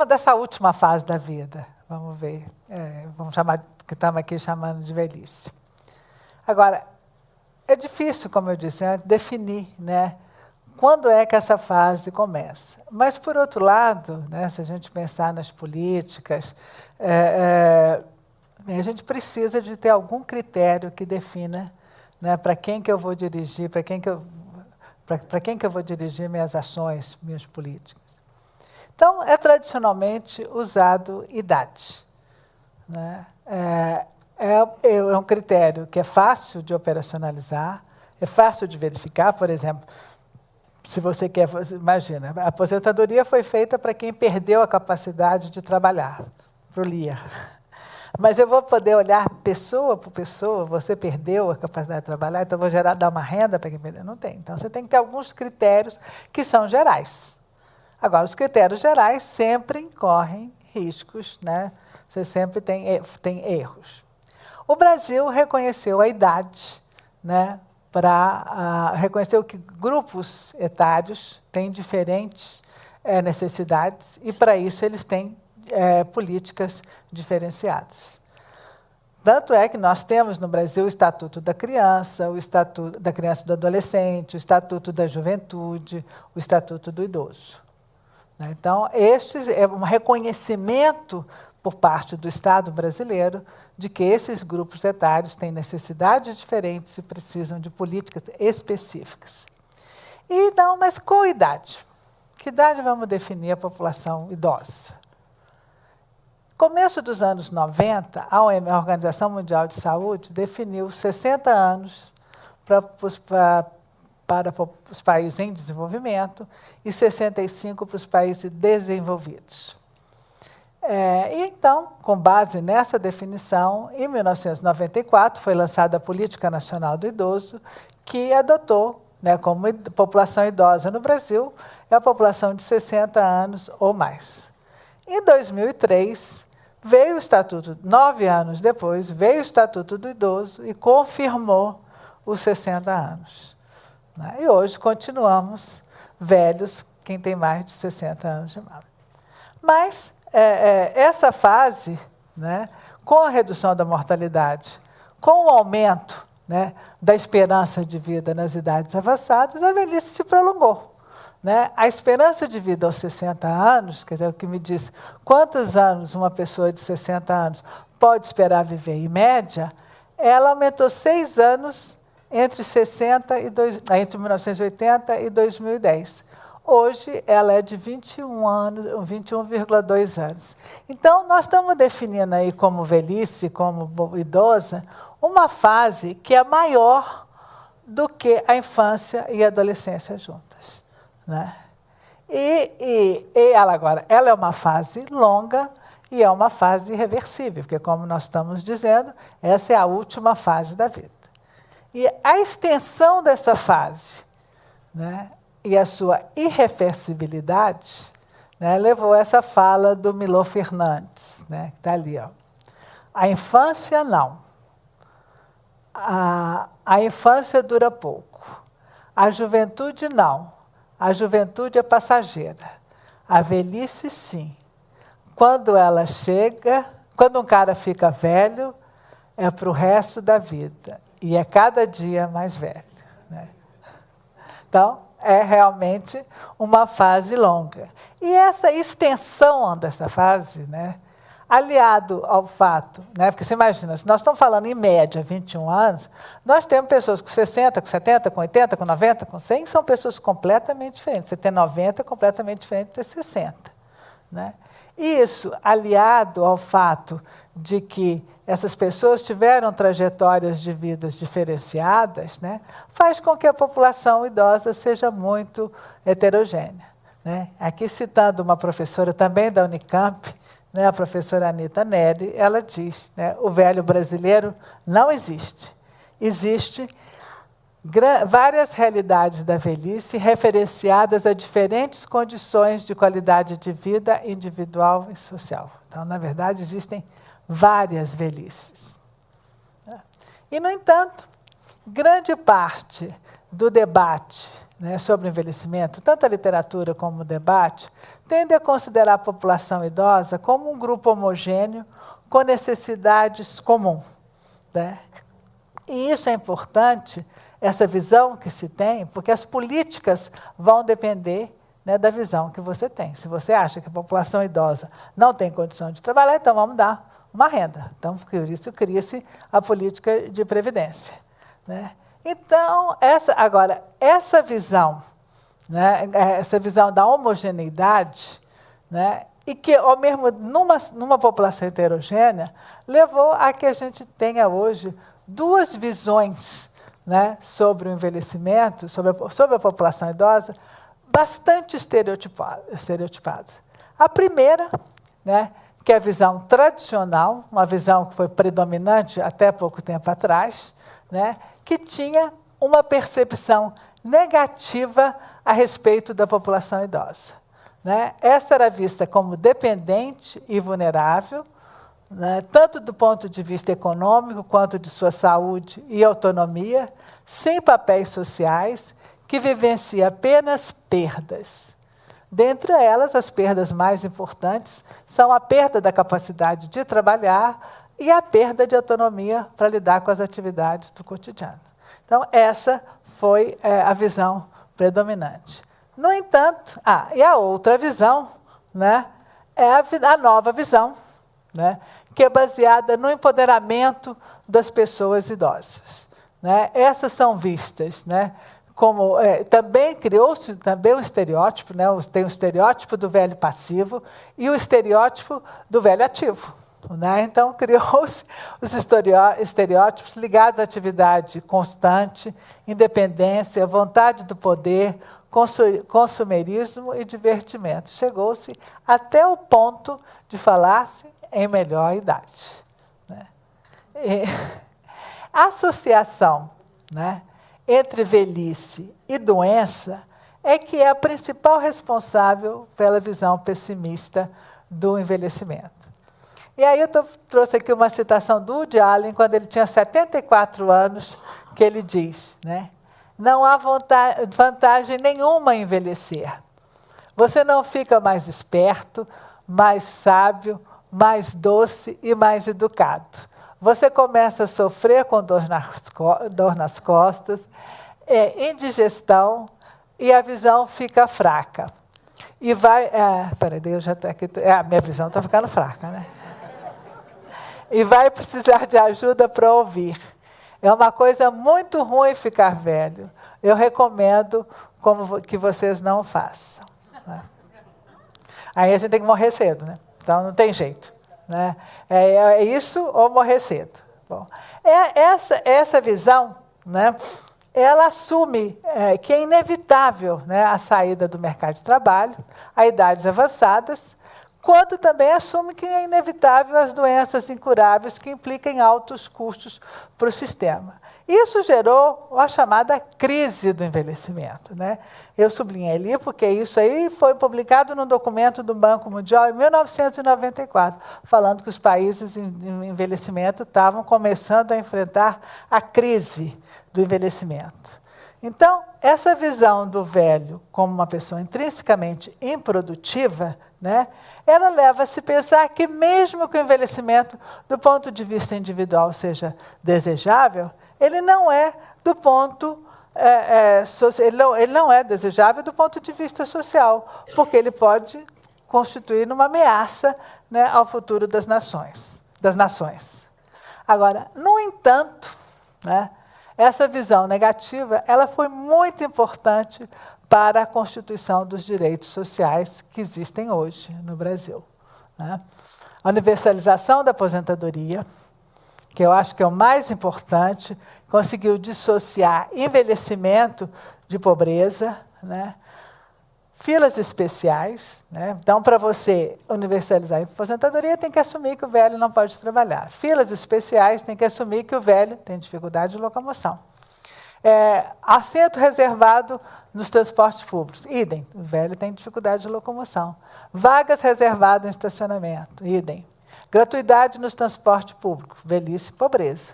S2: dessa última fase da vida. Vamos ver, vamos chamar, que estamos aqui chamando de velhice. Agora, é difícil, como eu disse, definir, né, quando é que essa fase começa. Mas, por outro lado, né, se a gente pensar nas políticas, a gente precisa de ter algum critério que defina, né, para quem que eu vou dirigir, para quem que eu vou dirigir minhas ações, minhas políticas. Então, é tradicionalmente usado idade, né? É um critério que é fácil de operacionalizar, é fácil de verificar. Por exemplo, se você quer, imagina, a aposentadoria foi feita para quem perdeu a capacidade de trabalhar, para o LIA. Mas eu vou poder olhar pessoa por pessoa, você perdeu a capacidade de trabalhar, então vou dar uma renda para quem perdeu. Não tem. Então, você tem que ter alguns critérios que são gerais. Agora, os critérios gerais sempre incorrem riscos, né? Você sempre tem erros. O Brasil reconheceu a idade, né, reconheceu que grupos etários têm diferentes necessidades e, para isso, eles têm políticas diferenciadas. Tanto é que nós temos no Brasil o Estatuto da Criança, o Estatuto da Criança e do Adolescente, o Estatuto da Juventude, o Estatuto do Idoso. Então, este é um reconhecimento por parte do Estado brasileiro de que esses grupos etários têm necessidades diferentes e precisam de políticas específicas. Então, mas qual idade? Que idade vamos definir a população idosa? Começo dos anos 90, a Organização Mundial de Saúde definiu 60 anos para os países em desenvolvimento e 65 para os países desenvolvidos. E então, com base nessa definição, em 1994, foi lançada a Política Nacional do Idoso, que adotou, né, como população idosa no Brasil, é a população de 60 anos ou mais. Em 2003, veio o Estatuto, 9 anos depois, veio o Estatuto do Idoso e confirmou os 60 anos. Né? E hoje continuamos velhos, quem tem mais de 60 anos de idade. Mas essa fase, né, com a redução da mortalidade, com o aumento, né, da esperança de vida nas idades avançadas, a velhice se prolongou. Né? A esperança de vida aos 60 anos, quer dizer, o que me diz quantos anos uma pessoa de 60 anos pode esperar viver em média, ela aumentou 6 anos entre 1980 e 2010. Hoje, ela é de 21,2 anos. Então, nós estamos definindo aí como velhice, como idosa, uma fase que é maior do que a infância e a adolescência juntas. Né? E ela agora, ela é uma fase longa e é uma fase irreversível, porque, como nós estamos dizendo, essa é a última fase da vida. E a extensão dessa fase, né, e a sua irreversibilidade, né, levou essa fala do Milor Fernandes, né, que está ali. Ó. A infância, não. A infância dura pouco. A juventude, não. A juventude é passageira. A velhice, sim. Quando ela chega, quando um cara fica velho, é para o resto da vida. E é cada dia mais velho. Né? Então, é realmente uma fase longa. E essa extensão dessa fase, né, aliado ao fato, né, porque você imagina, se nós estamos falando em média 21 anos, nós temos pessoas com 60, com 70, com 80, com 90, com 100, são pessoas completamente diferentes. Você tem 90 é completamente diferente de ter 60. Né? Isso, aliado ao fato de que essas pessoas tiveram trajetórias de vidas diferenciadas, né, faz com que a população idosa seja muito heterogênea. Né? Aqui, citando uma professora também da Unicamp, né, a professora Anita Neri, ela diz, né, o velho brasileiro não existe. Existe várias realidades da velhice referenciadas a diferentes condições de qualidade de vida individual e social. Então, na verdade, existem várias velhices. E, no entanto, grande parte do debate, né, sobre o envelhecimento, tanto a literatura como o debate, tende a considerar a população idosa como um grupo homogêneo com necessidades comuns. Né? E isso é importante essa visão que se tem, porque as políticas vão depender, né, da visão que você tem. Se você acha que a população idosa não tem condição de trabalhar, então vamos dar uma renda. Então, por isso cria-se a política de previdência, né? Então, essa visão, né, essa visão da homogeneidade, né, e que, ao mesmo numa população heterogênea, levou a que a gente tenha hoje duas visões, né, sobre o envelhecimento, sobre a população idosa, bastante estereotipadas. A primeira, né, que é a visão tradicional, uma visão que foi predominante até pouco tempo atrás, né, que tinha uma percepção negativa a respeito da população idosa, né? Essa era vista como dependente e vulnerável, né, tanto do ponto de vista econômico quanto de sua saúde e autonomia, sem papéis sociais, que vivencia apenas perdas. Dentre elas, as perdas mais importantes são a perda da capacidade de trabalhar e a perda de autonomia para lidar com as atividades do cotidiano. Então, essa foi a visão predominante. No entanto, e a outra visão, né, é a nova visão, né, que é baseada no empoderamento das pessoas idosas, né? Essas são vistas, né, como também criou-se um estereótipo, né? Tem o estereótipo do velho passivo e o estereótipo do velho ativo, né? Então, criou-se os estereótipos ligados à atividade constante, independência, vontade do poder, consumerismo e divertimento. Chegou-se até o ponto de falar-se em melhor idade, né? A associação, né, entre velhice e doença é que é a principal responsável pela visão pessimista do envelhecimento. E aí eu trouxe aqui uma citação do Woody Allen, quando ele tinha 74 anos, que ele diz, né, não há vantagem nenhuma em envelhecer. Você não fica mais esperto, mais sábio, mais doce e mais educado. Você começa a sofrer com dor nas costas, indigestão, e a visão fica fraca. E vai... peraí, eu já estou aqui... a minha visão está ficando fraca, né? E vai precisar de ajuda para ouvir. É uma coisa muito ruim ficar velho. Eu recomendo que vocês não façam, né? Aí a gente tem que morrer cedo, né? Então não tem jeito, né? É isso ou morrer cedo. Bom, essa visão, né, ela assume que é inevitável, né, a saída do mercado de trabalho a idades avançadas, quanto também assume que é inevitável as doenças incuráveis que implicam altos custos para o sistema. Isso gerou a chamada crise do envelhecimento, né? Eu sublinhei ali porque isso aí foi publicado num documento do Banco Mundial em 1994, falando que os países em envelhecimento estavam começando a enfrentar a crise do envelhecimento. Então, essa visão do velho como uma pessoa intrinsecamente improdutiva, né, ela leva a se pensar que mesmo que o envelhecimento, do ponto de vista individual, seja desejável, ele não é do ponto ele não é desejável do ponto de vista social, porque ele pode constituir uma ameaça, né, ao futuro das nações. Agora, no entanto, né, essa visão negativa ela foi muito importante para a constituição dos direitos sociais que existem hoje no Brasil, né? A universalização da aposentadoria, que eu acho que é o mais importante, conseguiu dissociar envelhecimento de pobreza, né? Filas especiais, né? Então, para você universalizar a aposentadoria, tem que assumir que o velho não pode trabalhar. Filas especiais, tem que assumir que o velho tem dificuldade de locomoção. Assento reservado nos transportes públicos, idem, o velho tem dificuldade de locomoção. Vagas reservadas em estacionamento, idem. Gratuidade nos transportes públicos, velhice e pobreza.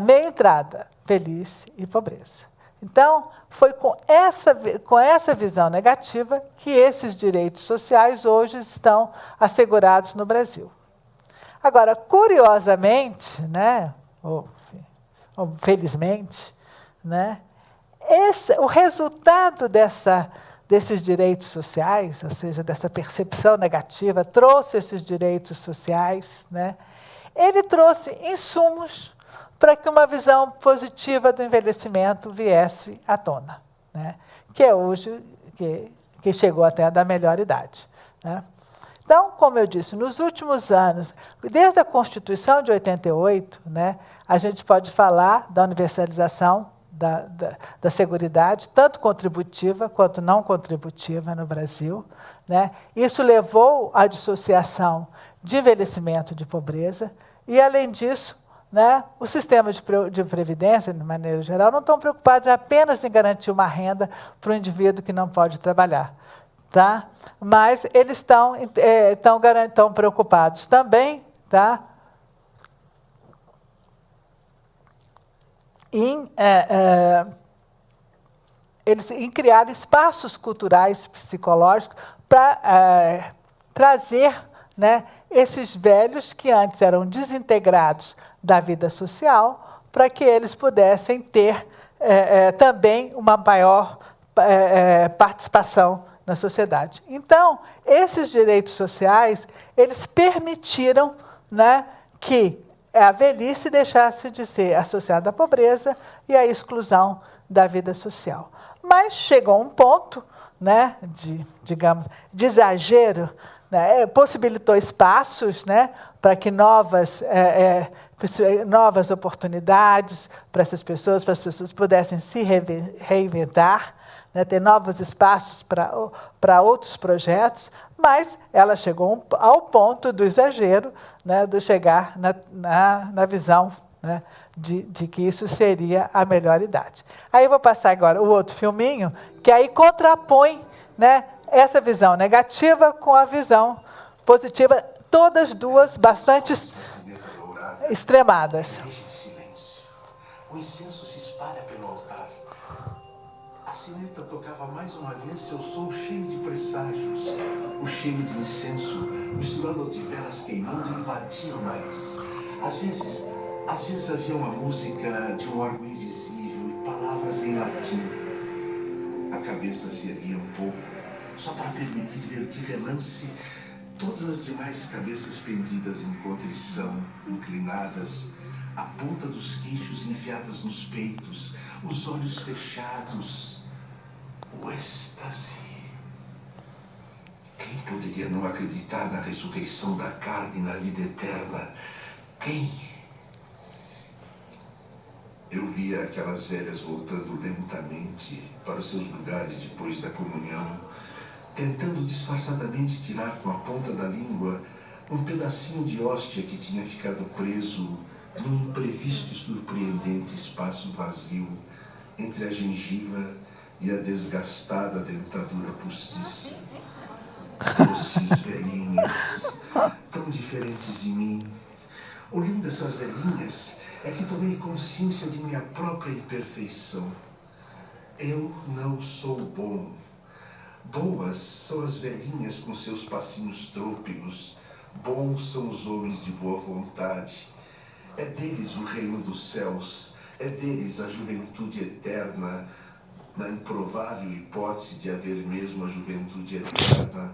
S2: Meia entrada, velhice e pobreza. Então, foi com essa visão negativa que esses direitos sociais hoje estão assegurados no Brasil. Agora, curiosamente, né, ou felizmente, né, o resultado desses direitos sociais, ou seja, dessa percepção negativa, trouxe esses direitos sociais, né, ele trouxe insumos para que uma visão positiva do envelhecimento viesse à tona, né, que é hoje, que chegou até a da melhor idade, né. Então, como eu disse, nos últimos anos, desde a Constituição de 88, né, a gente pode falar da universalização da Seguridade, tanto contributiva quanto não contributiva no Brasil, né. Isso levou à dissociação de envelhecimento de pobreza e, além disso, né, os sistemas de previdência, de maneira geral, não estão preocupados apenas em garantir uma renda para o indivíduo que não pode trabalhar. Tá? Mas eles estão preocupados também, tá, em criar espaços culturais psicológicos para trazer, né, esses velhos que antes eram desintegrados da vida social, para que eles pudessem ter também uma maior participação na sociedade. Então, esses direitos sociais, eles permitiram, né, que a velhice deixasse de ser associada à pobreza e à exclusão da vida social. Mas chegou um ponto, né, digamos, de exagero, né, possibilitou espaços, né, para que novas oportunidades para as pessoas pudessem se reinventar, né, ter novos espaços para outros projetos, mas ela chegou ao ponto do exagero, né, de chegar na visão, né, de que isso seria a melhor idade. Aí eu vou passar agora o outro filminho, que aí contrapõe, né, essa visão negativa com a visão positiva, todas duas bastante extremadas.
S5: O incenso se espalha pelo altar. A sineta tocava mais uma vez seu som cheio de presságios. O cheiro de incenso, misturado ao de velas queimando, invadia o nariz. Às vezes havia uma música de um órgão invisível e palavras em latim. A cabeça se erguia um pouco, só para permitir ver de relance todas as demais cabeças pendidas em contrição, inclinadas, a ponta dos queixos enfiadas nos peitos, os olhos fechados. O êxtase. Quem poderia não acreditar na ressurreição da carne e na vida eterna? Quem? Eu via aquelas velhas voltando lentamente para os seus lugares depois da comunhão, tentando disfarçadamente tirar com a ponta da língua um pedacinho de hóstia que tinha ficado preso num imprevisto e surpreendente espaço vazio entre a gengiva e a desgastada dentadura postiça. Doces velhinhas, tão diferentes de mim. Olhando essas velhinhas, é que tomei consciência de minha própria imperfeição. Eu não sou bom. Boas são as velhinhas com seus passinhos trôpegos. Bons são os homens de boa vontade. É deles o reino dos céus. É deles a juventude eterna, na improvável hipótese de haver mesmo a juventude eterna.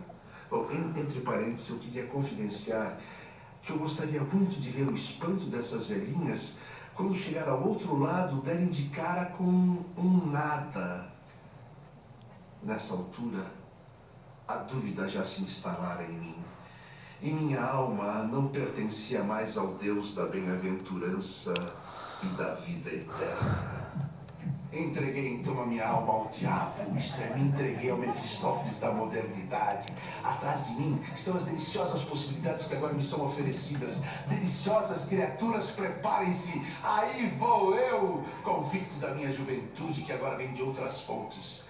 S5: Bom, entre parênteses, eu queria confidenciar que eu gostaria muito de ver o espanto dessas velhinhas quando chegar ao outro lado, derem de cara com um nada. Nessa altura, a dúvida já se instalara em mim. E minha alma não pertencia mais ao Deus da bem-aventurança e da vida eterna. Entreguei então a minha alma ao diabo, isto é, me entreguei ao Mefistófeles da modernidade. Atrás de mim estão as deliciosas possibilidades que agora me são oferecidas. Deliciosas criaturas, preparem-se. Aí vou eu, convicto da minha juventude, que agora vem de outras fontes.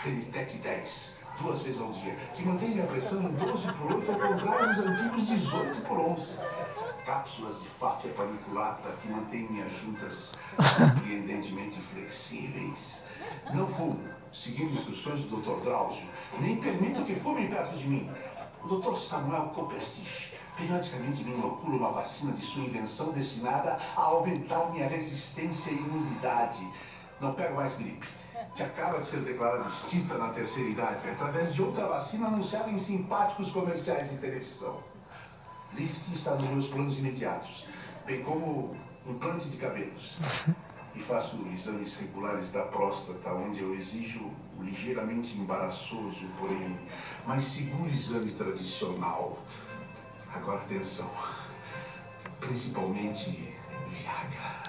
S5: Renitec 10, 2 vezes ao dia, que mantém minha pressão em 12 por 8, ao contrário dos antigos 18 por 11. Cápsulas de fáfia paniculata que mantêm minhas juntas surpreendentemente flexíveis. Não fumo, seguindo instruções do Dr. Drauzio, nem permito que fumem perto de mim. O Dr. Samuel Copperstich periodicamente me inocula uma vacina de sua invenção destinada a aumentar minha resistência e imunidade. Não pego mais gripe. Que acaba de ser declarada extinta na terceira idade, através de outra vacina anunciada em simpáticos comerciais de televisão. Lifting está nos meus planos imediatos, bem como implante de cabelos. E faço exames regulares da próstata, onde eu exijo o ligeiramente embaraçoso, porém mais seguro exame tradicional. Agora atenção, principalmente Viagra.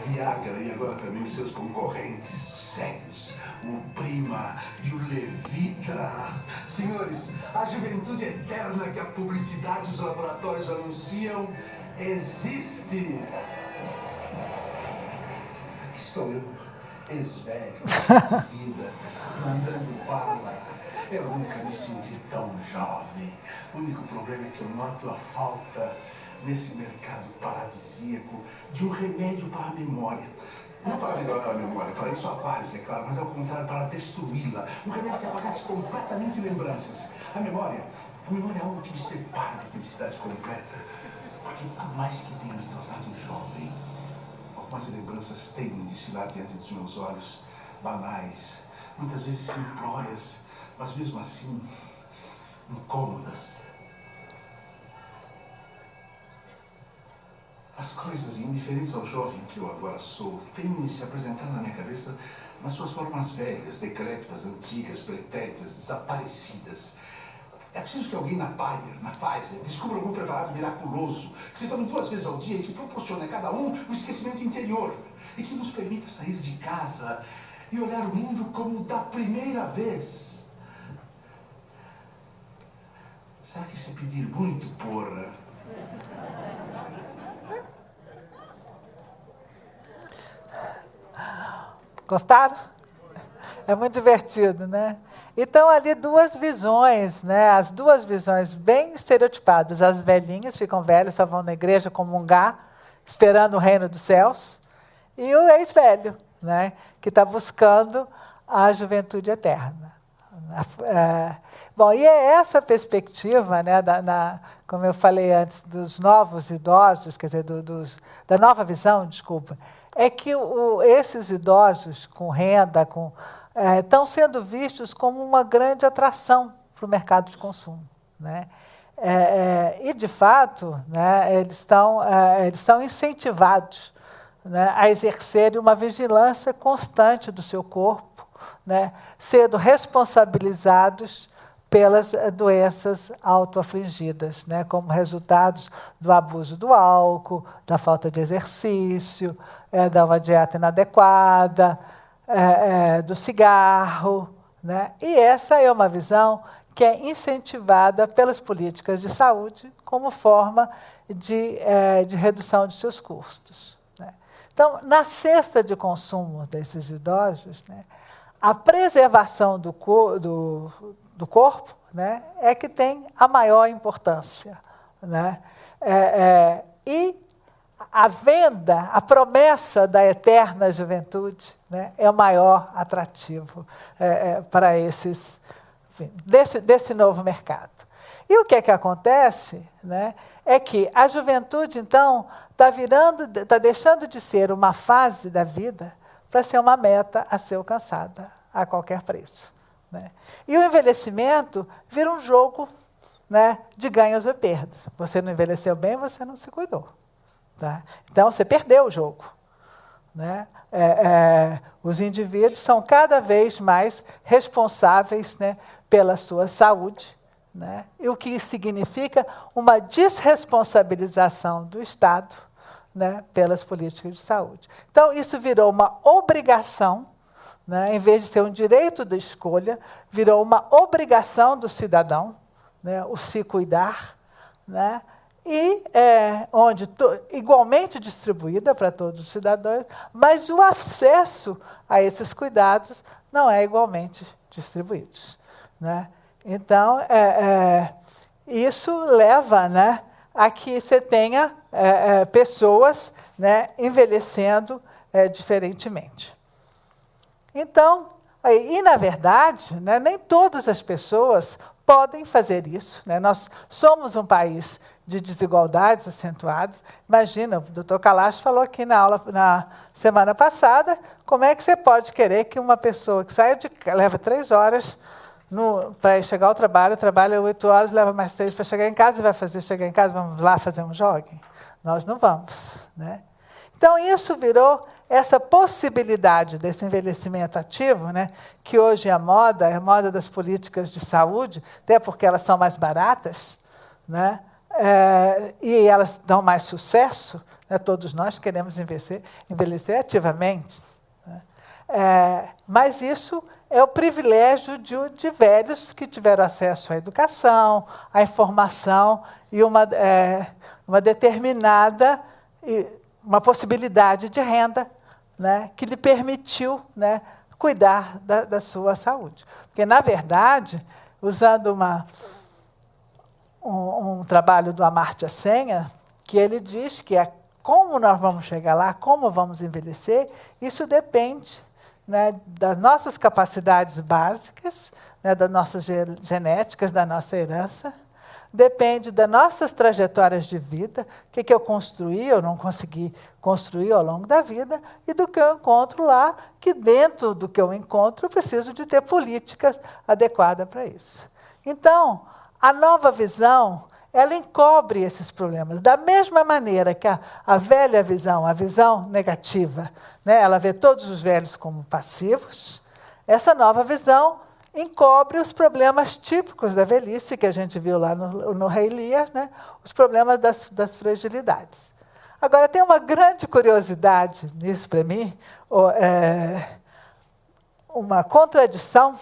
S5: Viagra e agora também os seus concorrentes sérios, o Prima e o Levitra. Senhores, a juventude eterna que a publicidade e os laboratórios anunciam existe. Aqui estou eu, ex-velho, de vida, mandando bala. Eu nunca me senti tão jovem. O único problema é que eu noto a falta nesse mercado paradisíaco de um remédio para a memória. Não para melhorar a memória, para isso há vários, é claro, mas ao contrário, para destruí-la. Um remédio que apagasse completamente lembranças. A memória é algo que me separa da felicidade completa. Porque por mais que tenha me tornado jovem, algumas lembranças têm desfilado diante dos meus olhos, banais, muitas vezes simplórias, mas mesmo assim, incômodas. As coisas indiferentes ao jovem que eu agora sou têm se apresentado na minha cabeça nas suas formas velhas, decrépitas, antigas, pretéritas, desaparecidas. É preciso que alguém na Pfizer, descubra algum preparado miraculoso, que se tome 2 vezes ao dia e que proporcione a cada um o esquecimento interior e que nos permita sair de casa e olhar o mundo como da primeira vez. Será que isso é pedir muito, porra?
S2: Gostaram? É muito divertido, né? Então, ali 2 visões, né? As 2 visões bem estereotipadas. As velhinhas ficam velhas, só vão na igreja comungar, esperando o reino dos céus. E o ex-velho, né? Que está buscando a juventude eterna. Bom, e é essa perspectiva, né, como eu falei antes, dos novos idosos, quer dizer, da nova visão, desculpa, é que esses idosos com renda estão sendo vistos como uma grande atração para o mercado de consumo, né? E, de fato, né, eles são incentivados, né, a exercerem uma vigilância constante do seu corpo, né, sendo responsabilizados pelas doenças autoafligidas, né, como resultados do abuso do álcool, da falta de exercício, da uma dieta inadequada, do cigarro, né? E essa é uma visão que é incentivada pelas políticas de saúde como forma de redução de seus custos, né? Então, na cesta de consumo desses idosos, né, a preservação do corpo, né, é que tem a maior importância, né? E a venda, a promessa da eterna juventude, né, é o maior atrativo para esses, enfim, desse novo mercado. E o que é que acontece, né, é que a juventude, então, está deixando de ser uma fase da vida para ser uma meta a ser alcançada a qualquer preço, né? E o envelhecimento vira um jogo, né, de ganhos e perdas. Você não envelheceu bem, você não se cuidou. Tá? Então, você perdeu o jogo, né? Os indivíduos são cada vez mais responsáveis, né, pela sua saúde, né? E o que significa uma desresponsabilização do Estado, né, pelas políticas de saúde. Então, isso virou uma obrigação, né, em vez de ser um direito de escolha, virou uma obrigação do cidadão, né, o se cuidar, né? E igualmente distribuída para todos os cidadãos, mas o acesso a esses cuidados não é igualmente distribuído, né? Então, isso leva, né, a que você tenha pessoas, né, envelhecendo diferentemente. Então, na verdade, né, nem todas as pessoas podem fazer isso, né? Nós somos um país de desigualdades acentuadas. Imagina, o doutor Kalash falou aqui na aula, na semana passada, como é que você pode querer que uma pessoa que leva 3 horas para chegar ao trabalho, trabalha 8 horas, leva mais 3 para chegar em casa, e vai chegar em casa, vamos lá fazer um jogging? Nós não vamos, né? Então, isso virou essa possibilidade desse envelhecimento ativo, né, que hoje é a moda das políticas de saúde, até porque elas são mais baratas, né, e elas dão mais sucesso, né, todos nós queremos envelhecer ativamente. Né, mas isso é o privilégio de velhos que tiveram acesso à educação, à informação e uma determinada... uma possibilidade de renda, né, que lhe permitiu, né, cuidar da sua saúde. Porque, na verdade, usando um trabalho do Amartya Sen, que ele diz que como nós vamos chegar lá, como vamos envelhecer, isso depende, né, das nossas capacidades básicas, né, das nossas genéticas, da nossa herança, depende das nossas trajetórias de vida, o que eu construí ou não consegui construir ao longo da vida, e do que eu encontro lá, que dentro do que eu encontro, eu preciso de ter políticas adequadas para isso. Então, a nova visão, ela encobre esses problemas. Da mesma maneira que a velha visão, a visão negativa, né, ela vê todos os velhos como passivos, essa nova visão encobre os problemas típicos da velhice, que a gente viu lá no Rei Lear, né? Os problemas das fragilidades. Agora, tem uma grande curiosidade nisso para mim, uma contradição,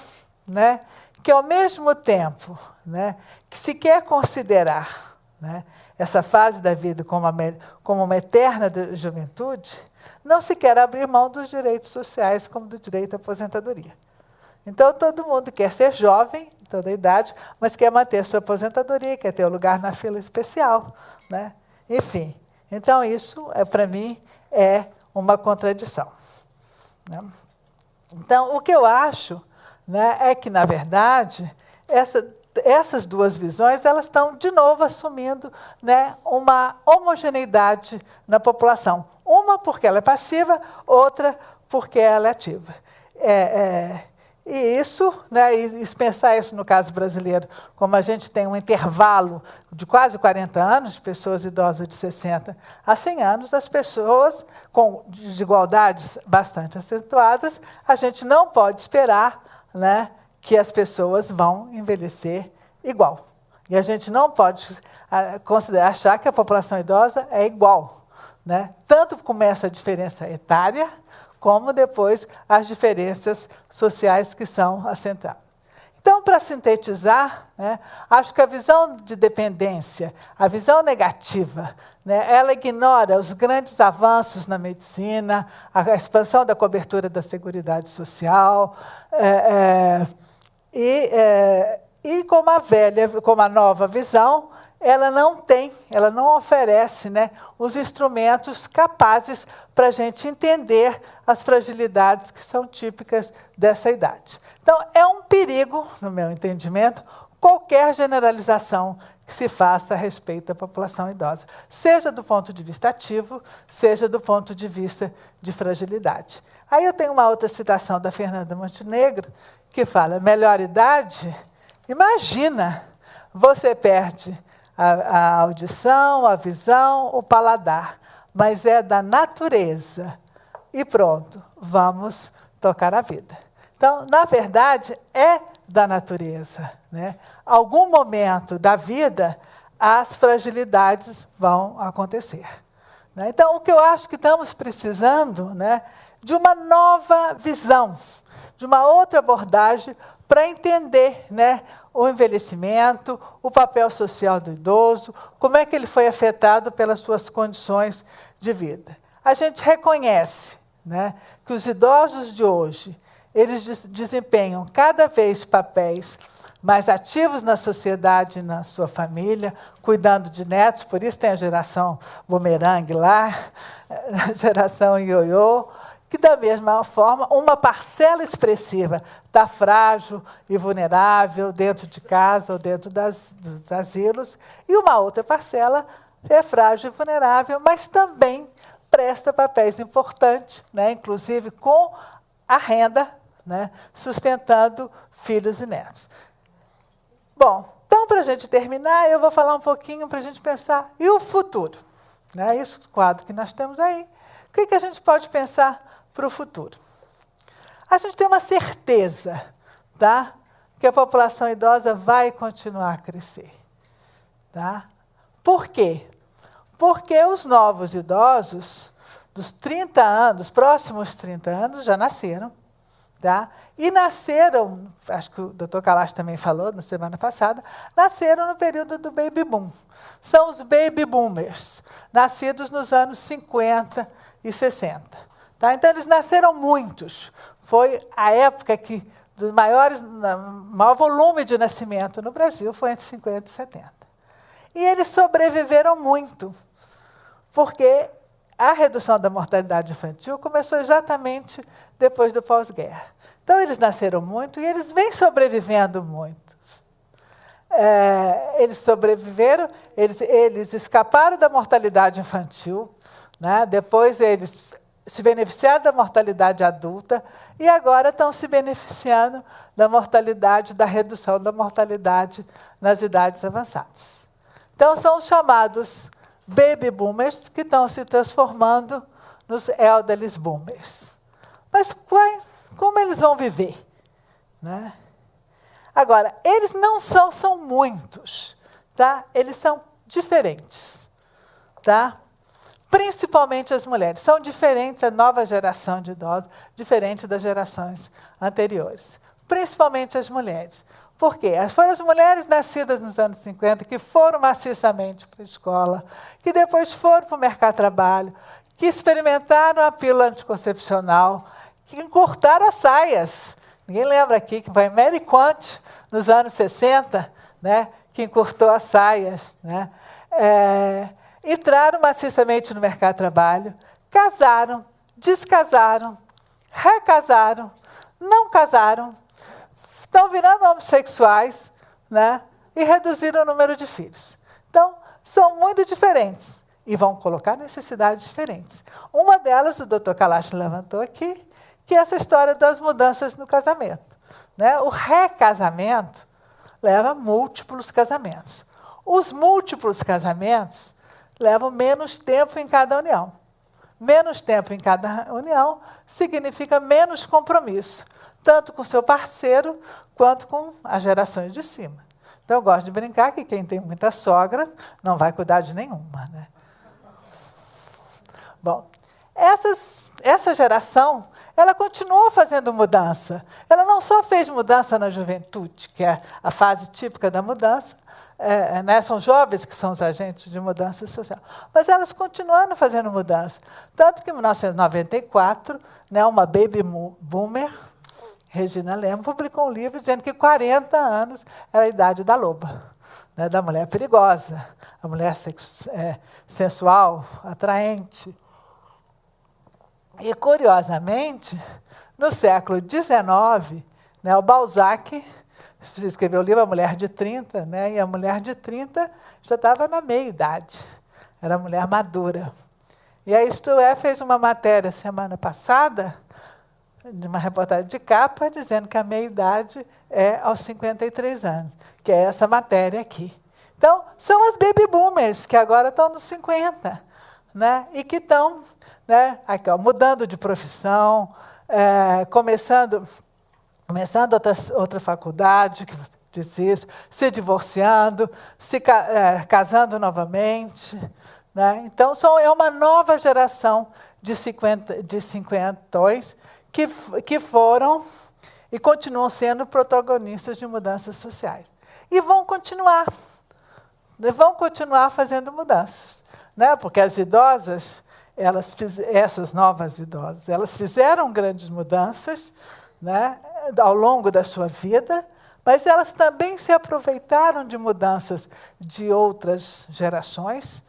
S2: né? Que, ao mesmo tempo, né, que se quer considerar, né, essa fase da vida como uma eterna juventude, não se quer abrir mão dos direitos sociais, como do direito à aposentadoria. Então, todo mundo quer ser jovem, toda a idade, mas quer manter sua aposentadoria, quer ter um lugar na fila especial, né? Enfim, então isso, para mim, é uma contradição. Né? Então, o que eu acho, né, é que, na verdade, essas duas visões elas estão, de novo, assumindo, né, uma homogeneidade na população. Uma porque ela é passiva, outra porque ela é ativa. E isso, né, e pensar isso no caso brasileiro, como a gente tem um intervalo de quase 40 anos, pessoas idosas de 60 a 100 anos, as pessoas com desigualdades bastante acentuadas, a gente não pode esperar, né, que as pessoas vão envelhecer igual. E a gente não pode achar que a população idosa é igual, né? Tanto começa a diferença etária, como depois as diferenças sociais que são acentuadas. Então, para sintetizar, né, acho que a visão de dependência, a visão negativa, né, ela ignora os grandes avanços na medicina, a expansão da cobertura da Seguridade Social, e como a nova visão, ela não oferece, né, os instrumentos capazes para a gente entender as fragilidades que são típicas dessa idade. Então, é um perigo, no meu entendimento, qualquer generalização que se faça a respeito da população idosa, seja do ponto de vista ativo, seja do ponto de vista de fragilidade. Aí eu tenho uma outra citação da Fernanda Montenegro, que fala, melhor idade, imagina, você perde a audição, a visão, o paladar, mas é da natureza. E pronto, vamos tocar a vida. Então, na verdade, é da natureza, né? Algum momento da vida, as fragilidades vão acontecer. Né? Então, o que eu acho que estamos precisando, né, de uma nova visão, de uma outra abordagem para entender, né, o envelhecimento, o papel social do idoso, como é que ele foi afetado pelas suas condições de vida. A gente reconhece, né, que os idosos de hoje, eles desempenham cada vez papéis mais ativos na sociedade, na sua família, cuidando de netos, por isso tem a geração bumerangue lá, a geração ioiô, que, da mesma forma, uma parcela expressiva está frágil e vulnerável dentro de casa ou dentro dos asilos, e uma outra parcela é frágil e vulnerável, mas também presta papéis importantes, né, inclusive com a renda, né, sustentando filhos e netos. Bom, então, para a gente terminar, eu vou falar um pouquinho para a gente pensar, e o futuro? Né, isso, o quadro que nós temos aí. O que a gente pode pensar para o futuro? A gente tem uma certeza, tá, que a população idosa vai continuar a crescer. Tá? Por quê? Porque os novos idosos, dos 30 anos, próximos 30 anos, já nasceram. Tá? E nasceram, acho que o Dr. Kalash também falou na semana passada, nasceram no período do Baby Boom. São os Baby Boomers, nascidos nos anos 50 e 60. Tá? Então, eles nasceram muitos. Foi a época que o maior volume de nascimento no Brasil foi entre 50 e 70. E eles sobreviveram muito, porque a redução da mortalidade infantil começou exatamente depois do pós-guerra. Então, eles nasceram muito e eles vêm sobrevivendo muito. Eles sobreviveram, eles escaparam da mortalidade infantil, né? Depois eles se beneficiaram da mortalidade adulta e agora estão se beneficiando da redução da mortalidade nas idades avançadas. Então, são os chamados Baby Boomers que estão se transformando nos Elderly Boomers. Mas como eles vão viver? Né? Agora, eles não são muitos, tá? Eles são diferentes, tá? Principalmente as mulheres. São diferentes, a nova geração de idosos, diferente das gerações anteriores. Principalmente as mulheres. Por quê? Foram as mulheres nascidas nos anos 50 que foram maciçamente para a escola, que depois foram para o mercado de trabalho, que experimentaram a pílula anticoncepcional, que encurtaram as saias. Ninguém lembra aqui que foi Mary Quant, nos anos 60, né, que encurtou as saias, né? Entraram maciçamente no mercado de trabalho, casaram, descasaram, recasaram, não casaram, estão virando homossexuais, né, e reduziram o número de filhos. Então, são muito diferentes e vão colocar necessidades diferentes. Uma delas, o Dr. Kalash levantou aqui, que é essa história das mudanças no casamento. Né? O recasamento leva a múltiplos casamentos. Os múltiplos casamentos levam menos tempo em cada união. Menos tempo em cada união significa menos compromisso, tanto com o seu parceiro quanto com as gerações de cima. Então, eu gosto de brincar que quem tem muita sogra não vai cuidar de nenhuma. Né? Bom, essa geração, ela continuou fazendo mudança. Ela não só fez mudança na juventude, que é a fase típica da mudança, né, são jovens que são os agentes de mudança social, mas elas continuaram fazendo mudança. Tanto que, em 1994, né, uma baby boomer, Regina Lemos, publicou um livro dizendo que 40 anos era a idade da loba, né, da mulher perigosa, a mulher sensual, atraente. E, curiosamente, no século XIX, né, o Balzac escreveu o livro A Mulher de 30, né, e a mulher de 30 já estava na meia-idade, era mulher madura. E a Isto É fez uma matéria semana passada, de uma reportagem de capa, dizendo que a meia-idade é aos 53 anos, que é essa matéria aqui. Então, são as baby boomers, que agora estão nos 50, né, e que estão, né, aqui, ó, mudando de profissão, começando outra faculdade, que disse isso, se divorciando, casando novamente. Né? Então, é uma nova geração de cinquentões que foram e continuam sendo protagonistas de mudanças sociais. E vão continuar fazendo mudanças. Né? Porque as idosas, essas novas idosas, elas fizeram grandes mudanças, né, ao longo da sua vida, Mas elas também se aproveitaram de mudanças de outras gerações,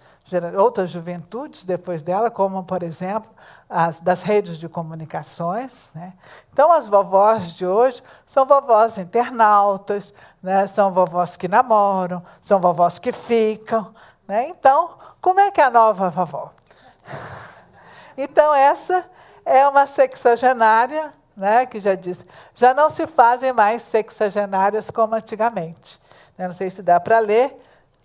S2: outras juventudes depois dela, como, por exemplo, as das redes de comunicações, né? Então, as vovós de hoje são vovós internautas, né? São vovós que namoram, são vovós que ficam, né? Então, como é que é a nova vovó? Então, essa é uma sexagenária, né, que já disse, já não se fazem mais sexagenárias como antigamente. Eu não sei se dá para ler,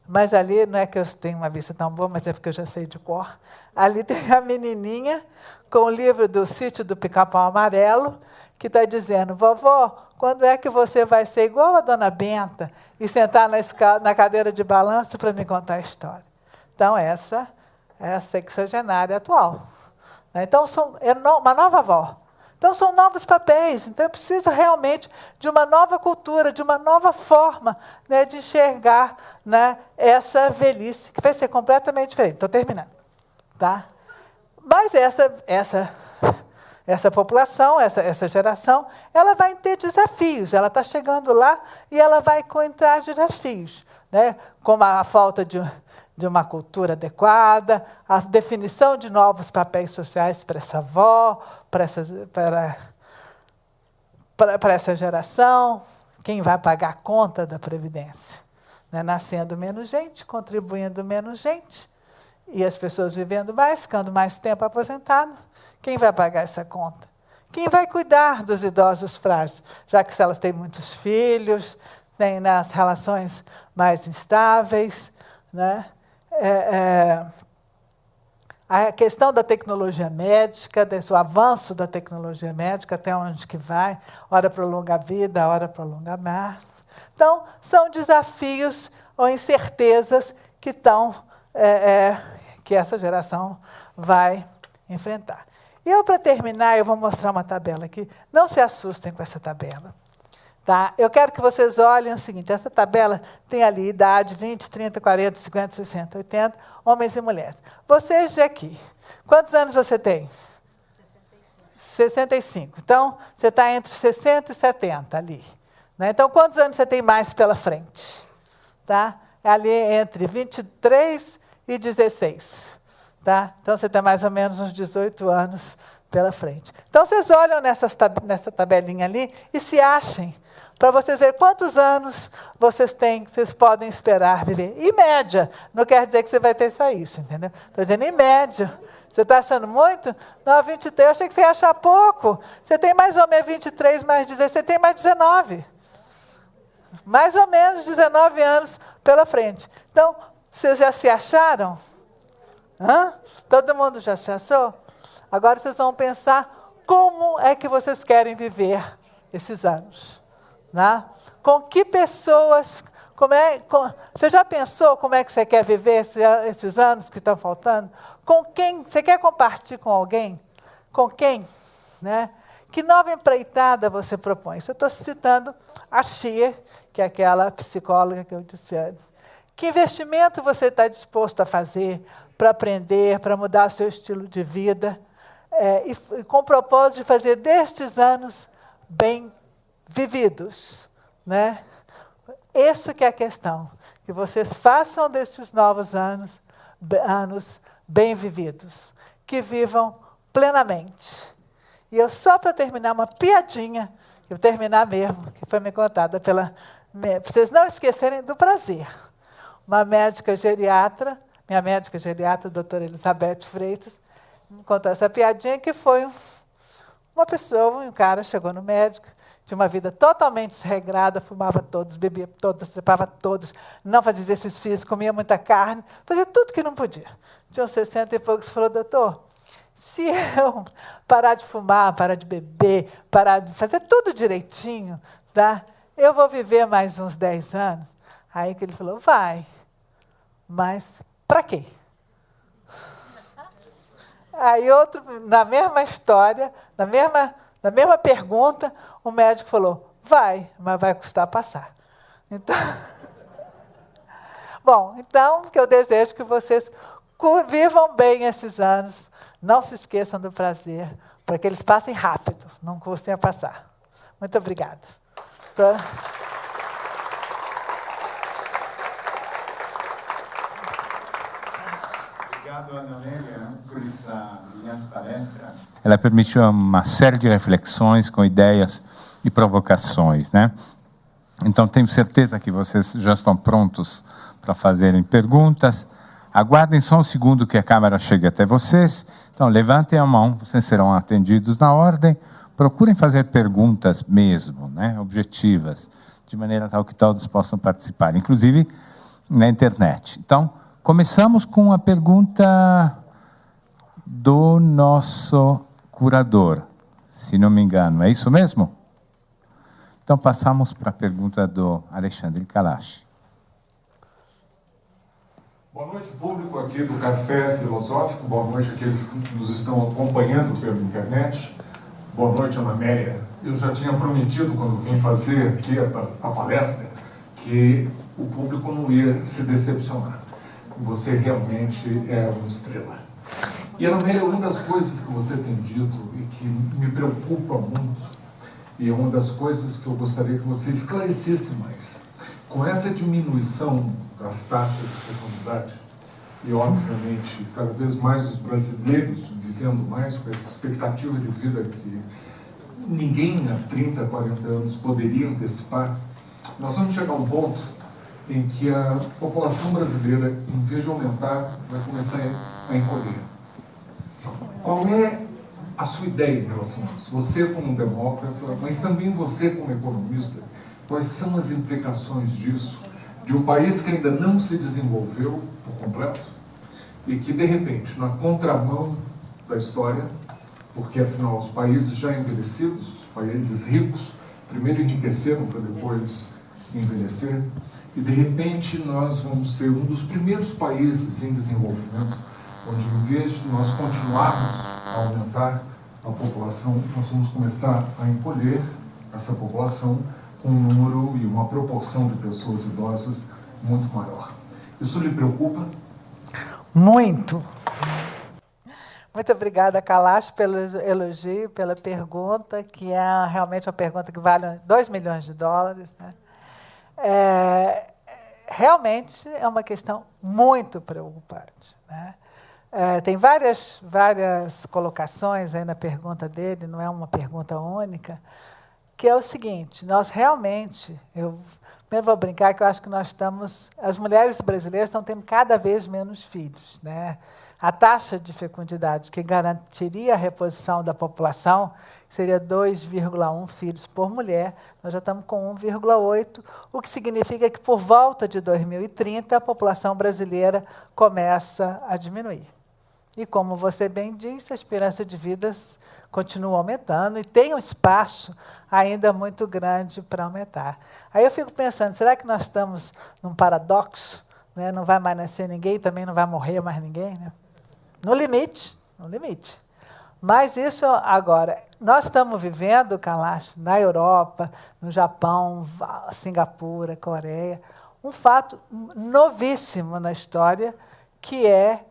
S2: mas ali, não é que eu tenho uma vista tão boa, mas é porque eu já sei de cor. Ali tem a menininha com o livro do Sítio do Pica-Pau Amarelo, que está dizendo, vovó, quando é que você vai ser igual a Dona Benta e sentar na cadeira de balanço para me contar a história? Então, essa é a sexagenária atual. Então, é uma nova avó. Então, são novos papéis. Então, eu preciso realmente de uma nova cultura, de uma nova forma, né, de enxergar, né, essa velhice, que vai ser completamente diferente. Estou terminando. Tá? Mas essa população, essa geração, ela vai ter desafios. Ela está chegando lá e ela vai encontrar desafios, né, como a falta de uma cultura adequada, a definição de novos papéis sociais para essa avó, para essa geração, quem vai pagar a conta da Previdência? Né? Nascendo menos gente, contribuindo menos gente, e as pessoas vivendo mais, ficando mais tempo aposentado, quem vai pagar essa conta? Quem vai cuidar dos idosos frágeis? Já que se elas têm muitos filhos, têm nas relações mais instáveis, né? A questão da tecnologia médica, desse avanço da tecnologia médica, até onde que vai, hora prolonga a vida, hora prolonga a morte. Então, são desafios ou incertezas que que essa geração vai enfrentar. E eu, para terminar, eu vou mostrar uma tabela aqui. Não se assustem com essa tabela. Tá? Eu quero que vocês olhem o seguinte, essa tabela tem ali idade 20, 30, 40, 50, 60, 80, homens e mulheres. Vocês de aqui, quantos anos você tem? 65. Então, você está entre 60 e 70 ali. Né? Então, quantos anos você tem mais pela frente? Tá? Ali entre 23 e 16. Tá? Então, você tem mais ou menos uns 18 anos pela frente. Então, vocês olham nessa tabelinha ali e se achem, para vocês verem quantos anos vocês têm, que vocês podem esperar viver. Em média, não quer dizer que você vai ter só isso, entendeu? Estou dizendo em média. Você está achando muito? Não, 23, eu achei que você ia achar pouco. Você tem mais ou menos 23 mais 16, você tem mais 19. Mais ou menos 19 anos pela frente. Então, vocês já se acharam? Hã? Todo mundo já se achou? Agora vocês vão pensar como é que vocês querem viver esses anos. Né? Com que pessoas... Você já pensou como é que você quer viver esses anos que estão faltando? Com quem? Você quer compartilhar com alguém? Com quem? Né? Que nova empreitada você propõe? Isso eu estou citando a Xia, que é aquela psicóloga que eu disse antes. Que investimento você está disposto a fazer para aprender, para mudar o seu estilo de vida, e com o propósito de fazer destes anos bem vividos, né? Isso que é a questão, que vocês façam destes novos anos bem vividos, que vivam plenamente. E eu, só para terminar, uma piadinha, eu terminar mesmo, que foi me contada para vocês não esquecerem do prazer. Uma médica geriatra, minha médica geriatra, a doutora Elizabeth Freitas, me contou essa piadinha, que foi uma pessoa, um cara chegou no médico, tinha uma vida totalmente desregrada, fumava todos, bebia todos, trepava todos, não fazia exercício físico, comia muita carne, fazia tudo que não podia. Tinha uns 60 e poucos, falou, doutor, se eu parar de fumar, parar de beber, parar de fazer tudo direitinho, tá? Eu vou viver mais uns 10 anos. Aí que ele falou, vai, mas para quê? Aí outro, na mesma história, na mesma pergunta, o médico falou, vai, mas vai custar passar. Então, bom, então, que eu desejo que vocês vivam bem esses anos, não se esqueçam do prazer, para que eles passem rápido, não custem a passar. Muito obrigada.
S1: Obrigado, Ana Amélia, por essa brilhante palestra. Ela permitiu uma série de reflexões com ideias e provocações, né? Então, tenho certeza que vocês já estão prontos para fazerem perguntas. Aguardem só um segundo que a câmera chegue até vocês. Então, levantem a mão, vocês serão atendidos na ordem. Procurem fazer perguntas mesmo, né? Objetivas, de maneira tal que todos possam participar, inclusive na internet. Então, começamos com a pergunta do nosso curador, se não me engano. É isso mesmo? Então, passamos para a pergunta do Alexandre Kalash.
S6: Boa noite, público aqui do Café Filosófico. Boa noite àqueles que nos estão acompanhando pela internet. Boa noite, Ana Amélia. Eu já tinha prometido, quando vim fazer aqui a palestra, que o público não ia se decepcionar. Você realmente é uma estrela. E, Ana Amélia, uma das coisas que você tem dito e que me preocupa muito, e é uma das coisas que eu gostaria que você esclarecesse mais, com essa diminuição das taxas de fecundidade, e obviamente cada vez mais os brasileiros vivendo mais com essa expectativa de vida que ninguém há 30, 40 anos poderia antecipar, nós vamos chegar a um ponto em que a população brasileira, em vez de aumentar, vai começar a encolher. Qual é a sua ideia em relação a isso? Você como um demócrata, mas também você como economista, quais são as implicações disso, de um país que ainda não se desenvolveu por completo e que, de repente, na contramão da história, porque, afinal, os países já envelhecidos, os países ricos, primeiro enriqueceram para depois envelhecer, e, de repente, nós vamos ser um dos primeiros países em desenvolvimento, onde, em vez de nós continuarmos a aumentar a população, nós vamos começar a encolher essa população com um número e uma proporção de pessoas idosas muito maior. Isso lhe preocupa?
S2: Muito. Muito obrigada, Kalash, pelo elogio, pela pergunta, que é realmente uma pergunta que vale 2 milhões de dólares, né? Realmente é uma questão muito preocupante, né? Tem várias colocações aí na pergunta dele, não é uma pergunta única, que é o seguinte: nós realmente, eu primeiro vou brincar que eu acho que as mulheres brasileiras estão tendo cada vez menos filhos, né? A taxa de fecundidade que garantiria a reposição da população seria 2,1 filhos por mulher, nós já estamos com 1,8, o que significa que por volta de 2030 a população brasileira começa a diminuir. E como você bem disse, a esperança de vida continua aumentando e tem um espaço ainda muito grande para aumentar. Aí eu fico pensando, será que nós estamos num paradoxo? Né? Não vai mais nascer ninguém, também não vai morrer mais ninguém, né? No limite, no limite. Mas isso agora, nós estamos vivendo, Kalash, na Europa, no Japão, Singapura, Coreia, um fato novíssimo na história, que é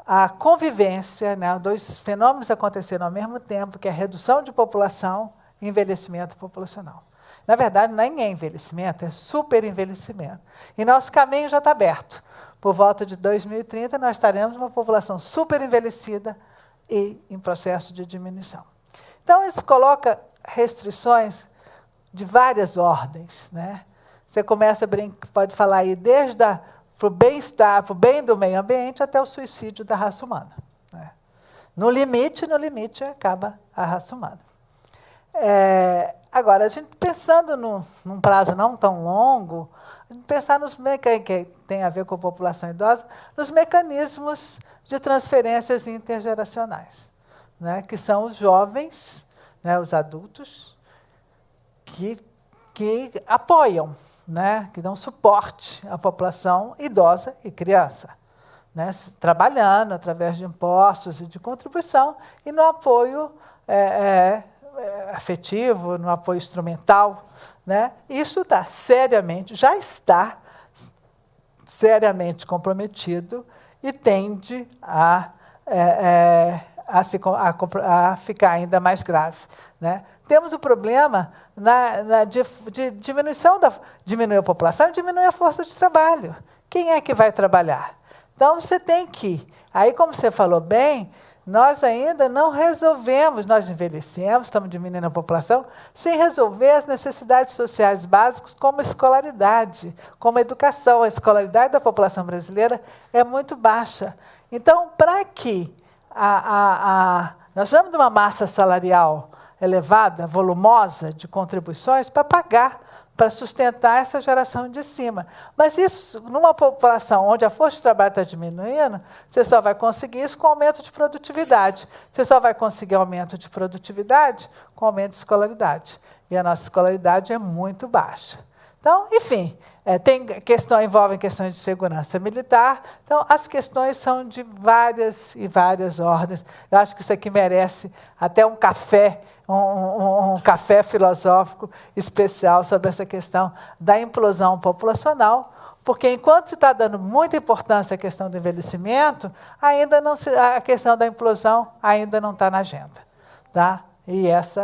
S2: a convivência, né, dois fenômenos aconteceram ao mesmo tempo, que é a redução de população e envelhecimento populacional. Na verdade, nem é envelhecimento, é superenvelhecimento. E nosso caminho já está aberto. Por volta de 2030, nós estaremos uma população superenvelhecida e em processo de diminuição. Então, isso coloca restrições de várias ordens, né? Você começa a brincar, pode falar aí desde para o bem-estar, para o bem do meio ambiente, até o suicídio da raça humana, né? No limite, acaba a raça humana. Agora, a gente pensando num prazo não tão longo, a gente pensar que tem a ver com a população idosa, nos mecanismos de transferências intergeracionais, né? Que são os jovens, né, os adultos, que apoiam, né, que dão suporte à população idosa e criança, né, trabalhando através de impostos e de contribuição e no apoio afetivo, no apoio instrumental, né? Isso já está seriamente comprometido e tende a ficar ainda mais grave, né? Temos o problema de diminuir a população e diminuir a força de trabalho. Quem é que vai trabalhar? Então, você tem que... Aí, como você falou bem, nós ainda não resolvemos, nós envelhecemos, estamos diminuindo a população, sem resolver as necessidades sociais básicas, como a escolaridade, como a educação. A escolaridade da população brasileira é muito baixa. Então, para que nós precisamos de uma massa salarial elevada, volumosa, de contribuições, para pagar, para sustentar essa geração de cima. Mas isso, numa população onde a força de trabalho está diminuindo, você só vai conseguir isso com aumento de produtividade. Você só vai conseguir aumento de produtividade com aumento de escolaridade. E a nossa escolaridade é muito baixa. Então, enfim, envolvem questões de segurança militar. Então, as questões são de várias e várias ordens. Eu acho que isso aqui merece até um café, um café filosófico especial sobre essa questão da implosão populacional, porque enquanto se está dando muita importância à questão do envelhecimento, a questão da implosão ainda não está na agenda. Tá? E essa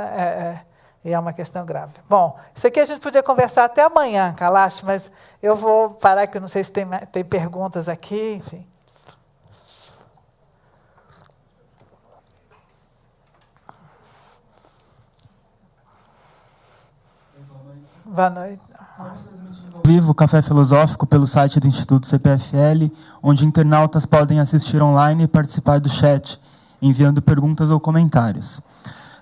S2: é uma questão grave. Bom, isso aqui a gente podia conversar até amanhã, Kalash, mas eu vou parar, que eu não sei se tem perguntas aqui, enfim. Boa noite.
S7: Vivo Café Filosófico pelo site do Instituto CPFL, onde internautas podem assistir online e participar do chat, enviando perguntas ou comentários.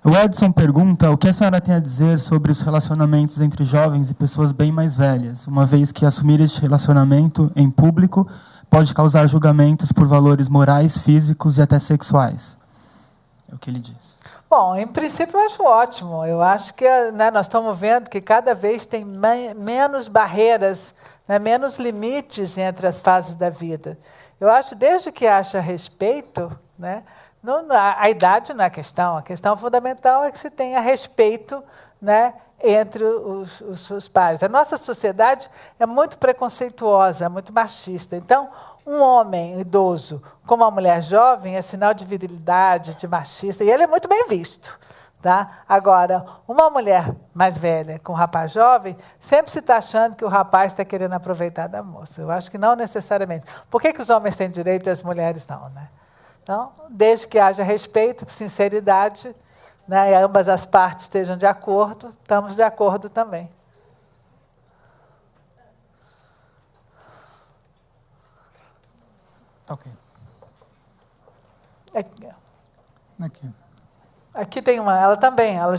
S7: O Edson pergunta o que a senhora tem a dizer sobre os relacionamentos entre jovens e pessoas bem mais velhas, uma vez que assumir este relacionamento em público pode causar julgamentos por valores morais, físicos e até sexuais. É o que ele diz.
S2: Bom, em princípio eu acho ótimo. Eu acho que nós estamos vendo que cada vez tem menos barreiras, menos limites entre as fases da vida. Eu acho, desde que haja respeito, a idade não é a questão fundamental é que se tenha respeito entre os pares. A nossa sociedade é muito preconceituosa, é muito machista. Então, um homem idoso com uma mulher jovem é sinal de virilidade, de machista, e ele é muito bem visto. Tá? Agora, uma mulher mais velha com um rapaz jovem, sempre se está achando que o rapaz está querendo aproveitar da moça. Eu acho que não necessariamente. Por que os homens têm direito e as mulheres não? Então, desde que haja respeito, sinceridade, e ambas as partes estejam de acordo, estamos de acordo também.
S8: Ok.
S2: Aqui tem uma, ela também. Ela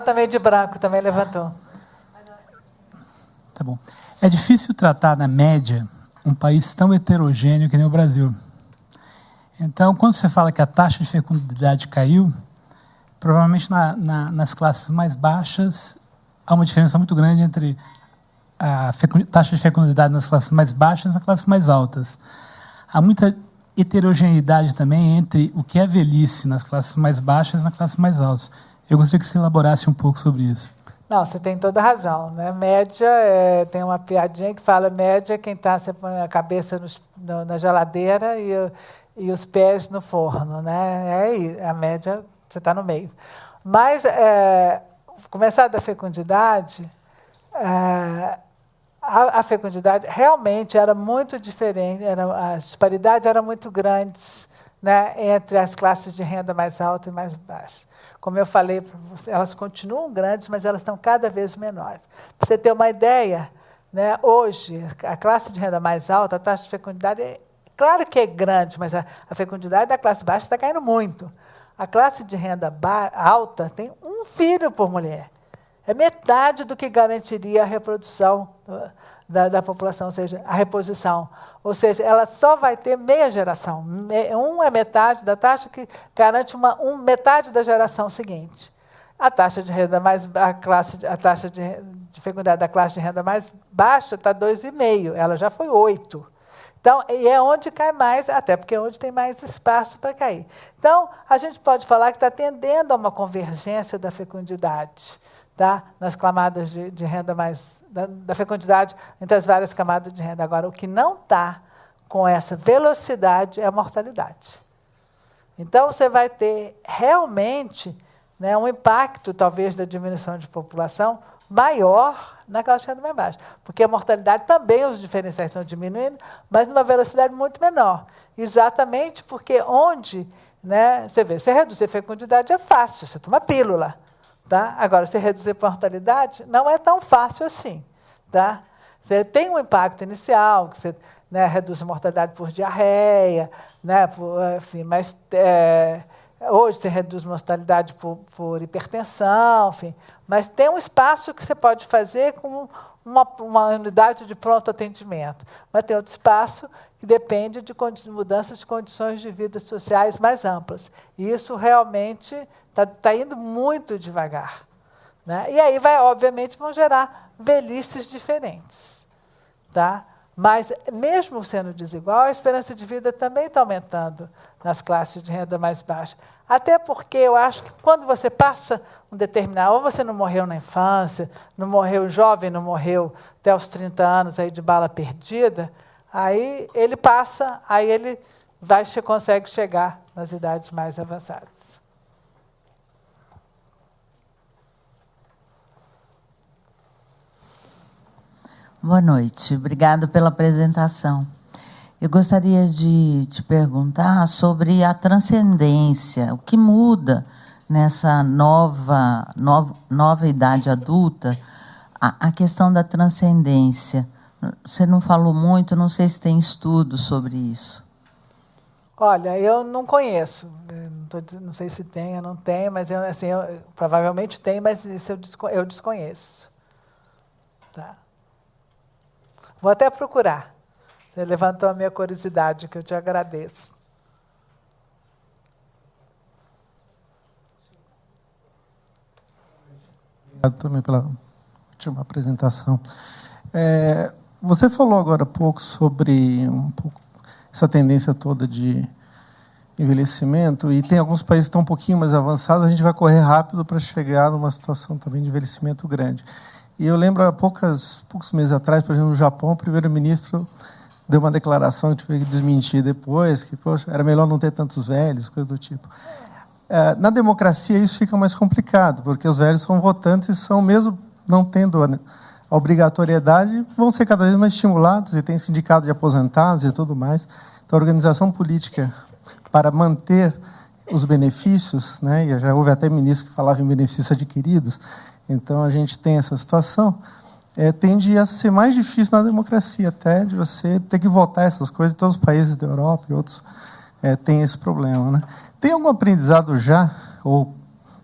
S2: também de branco, também levantou.
S8: Tá bom. É difícil tratar, na média, um país tão heterogêneo que nem o Brasil. Então, quando você fala que a taxa de fecundidade caiu, provavelmente nas classes mais baixas há uma diferença muito grande entre a taxa de fecundidade nas classes mais baixas e nas classes mais altas. Há muita heterogeneidade também entre o que é velhice nas classes mais baixas e nas classes mais altas. Eu gostaria que você elaborasse um pouco sobre isso.
S2: Não, você tem toda a razão. Média, tem uma piadinha que fala média, você põe a cabeça na geladeira e os pés no forno. A média, você está no meio. Mas, começar da fecundidade, a fecundidade realmente era muito diferente, as disparidades eram muito grandes entre as classes de renda mais alta e mais baixa. Como eu falei, elas continuam grandes, mas elas estão cada vez menores. Para você ter uma ideia, hoje, a classe de renda mais alta, a taxa de fecundidade claro que é grande, mas a fecundidade da classe baixa está caindo muito. A classe de renda alta tem um filho por mulher. É metade do que garantiria a reprodução da população, ou seja, a reposição. Ou seja, ela só vai ter meia geração. É metade da taxa que garante metade da geração seguinte. A taxa de renda a taxa de fecundidade da classe de renda mais baixa está 2,5, ela já foi 8. Então, e é onde cai mais, até porque é onde tem mais espaço para cair. Então, a gente pode falar que está tendendo a uma convergência da fecundidade, nas camadas de renda da fecundidade entre as várias camadas de renda. Agora, o que não está com essa velocidade é a mortalidade. Então, você vai ter realmente um impacto, talvez, da diminuição de população maior na classe de renda mais baixa, porque a mortalidade também, os diferenciais estão diminuindo, mas numa velocidade muito menor. Exatamente porque onde, né, você vê, você reduzir a fecundidade é fácil, você toma pílula. Tá? Agora, você reduzir a mortalidade não é tão fácil assim. Tá? Você tem um impacto inicial, que você, né, reduz a mortalidade por diarreia, né, enfim, mas hoje você reduz a mortalidade por hipertensão, enfim, mas tem um espaço que você pode fazer com uma unidade de pronto atendimento. Mas tem outro espaço que depende de mudanças de condições de vida sociais mais amplas. E isso realmente está indo muito devagar. Né? E aí, obviamente, vão gerar velhices diferentes. Tá? Mas, mesmo sendo desigual, a esperança de vida também está aumentando nas classes de renda mais baixa. Até porque eu acho que quando você passa um determinado... Ou você não morreu na infância, não morreu jovem, não morreu até os 30 anos aí de bala perdida, aí ele passa, aí ele consegue chegar nas idades mais avançadas.
S9: Boa noite, obrigada pela apresentação. Eu gostaria de te perguntar sobre a transcendência, o que muda nessa nova idade adulta, a questão da transcendência. Você não falou muito, não sei se tem estudo sobre isso.
S2: Olha, eu não conheço, não sei se tem ou não tem, mas provavelmente tem, mas isso eu desconheço. Tá. Vou até procurar. Você levantou a minha curiosidade, que eu te agradeço.
S10: Obrigado também pela última apresentação. Você falou agora há pouco sobre essa tendência toda de envelhecimento, e tem alguns países que estão um pouquinho mais avançados, a gente vai correr rápido para chegar numa situação também de envelhecimento grande. E eu lembro, há poucos meses atrás, por exemplo, no Japão, o primeiro-ministro deu uma declaração que tive que desmentir depois, que, poxa, era melhor não ter tantos velhos, coisa do tipo. Na democracia, isso fica mais complicado, porque os velhos são votantes e são, mesmo não tendo a obrigatoriedade, vão ser cada vez mais estimulados, e tem sindicato de aposentados e tudo mais. Então, a organização política, para manter os benefícios, né, e já houve até ministro que falava em benefícios adquiridos, então a gente tem essa situação, tende a ser mais difícil na democracia, até de você ter que votar essas coisas. Todos os países da Europa e outros têm esse problema. Né? Tem algum aprendizado já, ou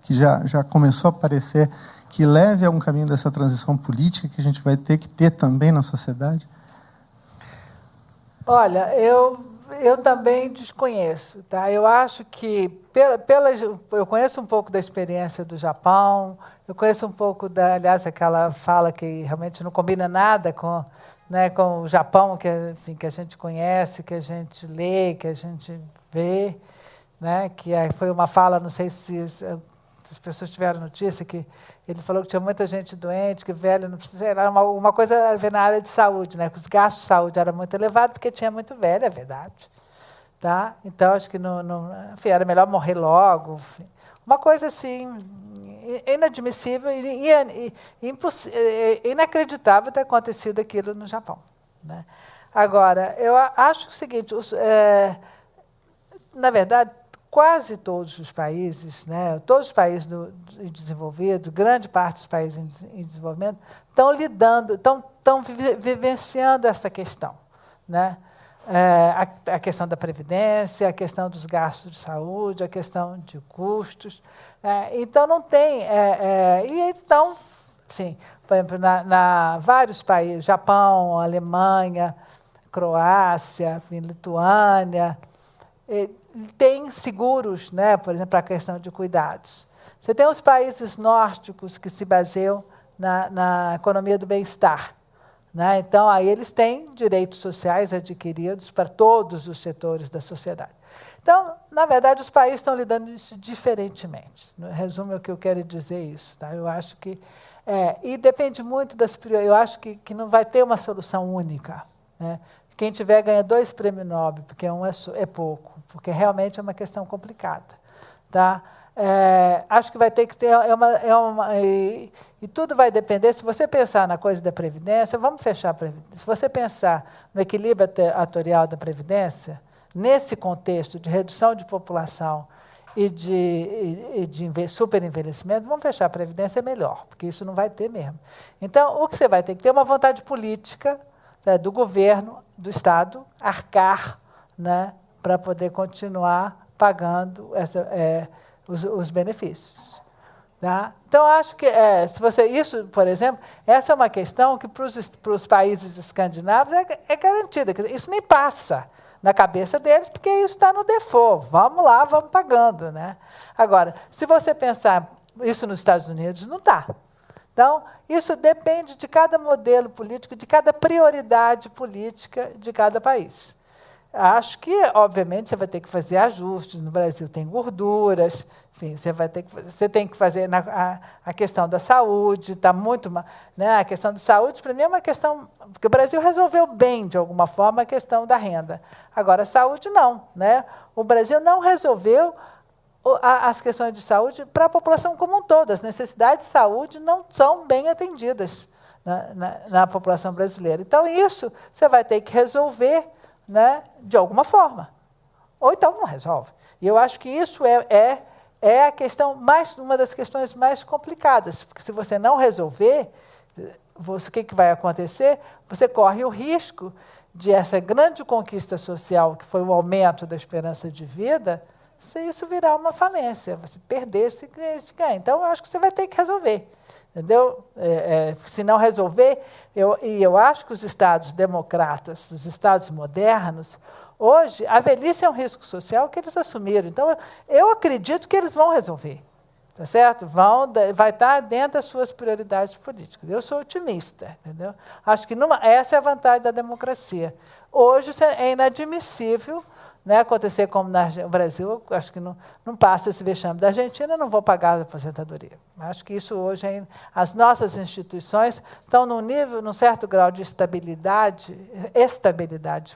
S10: que já começou a aparecer, que leve a um caminho dessa transição política que a gente vai ter que ter também na sociedade?
S2: Olha, eu também desconheço. Tá? Eu acho que, eu conheço um pouco da experiência do Japão, eu conheço um pouco, aliás, aquela fala que realmente não combina nada com, né, com o Japão, enfim, que a gente conhece, que a gente lê, que a gente vê, né, que foi uma fala, não sei se as pessoas tiveram notícia, que ele falou que tinha muita gente doente, que velho não precisa... Era uma coisa a ver na área de saúde, né, que os gastos de saúde eram muito elevados, porque tinha muito velho, é verdade. Tá? Então, acho que enfim, era melhor morrer logo. Enfim. Uma coisa assim, inadmissível e inacreditável ter acontecido aquilo no Japão. Né? Agora, eu acho o seguinte, na verdade, quase todos os países, né, todos os países desenvolvidos, grande parte dos países em desenvolvimento, estão vivenciando essa questão. Né? A questão da previdência, a questão dos gastos de saúde, a questão de custos. Então, não tem... então, enfim, por exemplo, vários países, Japão, Alemanha, Croácia, enfim, Lituânia, tem seguros, né, por exemplo, a questão de cuidados. Você tem os países nórdicos que se baseiam na economia do bem-estar. Né? Então, aí eles têm direitos sociais adquiridos para todos os setores da sociedade. Então, na verdade, os países estão lidando isso diferentemente. No resumo, é o que eu quero dizer isso. Tá? Eu acho que... e depende muito das prioridades. Eu acho que não vai ter uma solução única. Né? Quem tiver ganha 2 prêmios Nobel, porque um é pouco, porque realmente é uma questão complicada. Tá? acho que vai ter que ter... E tudo vai depender, se você pensar na coisa da Previdência, vamos fechar a Previdência. Se você pensar no equilíbrio atorial da Previdência, nesse contexto de redução de população e de superenvelhecimento, vamos fechar a Previdência, é melhor, porque isso não vai ter mesmo. Então, o que você vai ter que ter é uma vontade política, né, do governo, do Estado, arcar, né, para poder continuar pagando os benefícios. Tá? Então, acho que isso, por exemplo, essa é uma questão que para os países escandinavos é garantida. Isso nem passa na cabeça deles, porque isso está no default. Vamos lá, vamos pagando. Né? Agora, se você pensar isso nos Estados Unidos, não está. Então, isso depende de cada modelo político, de cada prioridade política de cada país. Acho que, obviamente, você vai ter que fazer ajustes. No Brasil tem gorduras, enfim, você tem que fazer a questão da saúde, está muito... Né, a questão de saúde, para mim, é uma questão... Porque o Brasil resolveu bem, de alguma forma, a questão da renda. Agora, a saúde, não. Né? O Brasil não resolveu as questões de saúde para a população como um todo. As necessidades de saúde não são bem atendidas na população brasileira. Então, isso você vai ter que resolver, né, de alguma forma. Ou então não resolve. E eu acho que isso é a questão uma das questões mais complicadas, porque se você não resolver, o que vai acontecer? Você corre o risco de essa grande conquista social, que foi o aumento da esperança de vida, se isso virar uma falência, você perder esse ganho. Então, eu acho que você vai ter que resolver. Entendeu? Se não resolver, eu acho que os Estados democratas, os Estados modernos, hoje, a velhice é um risco social que eles assumiram. Então, eu acredito que eles vão resolver. Tá certo? Vai estar dentro das suas prioridades políticas. Eu sou otimista. Entendeu? Acho que essa é a vantagem da democracia. Hoje, é inadmissível, né, acontecer como no Brasil. Acho que não passa esse vexame da Argentina, não vou pagar a aposentadoria. Acho que isso hoje, as nossas instituições estão num certo grau de estabilidade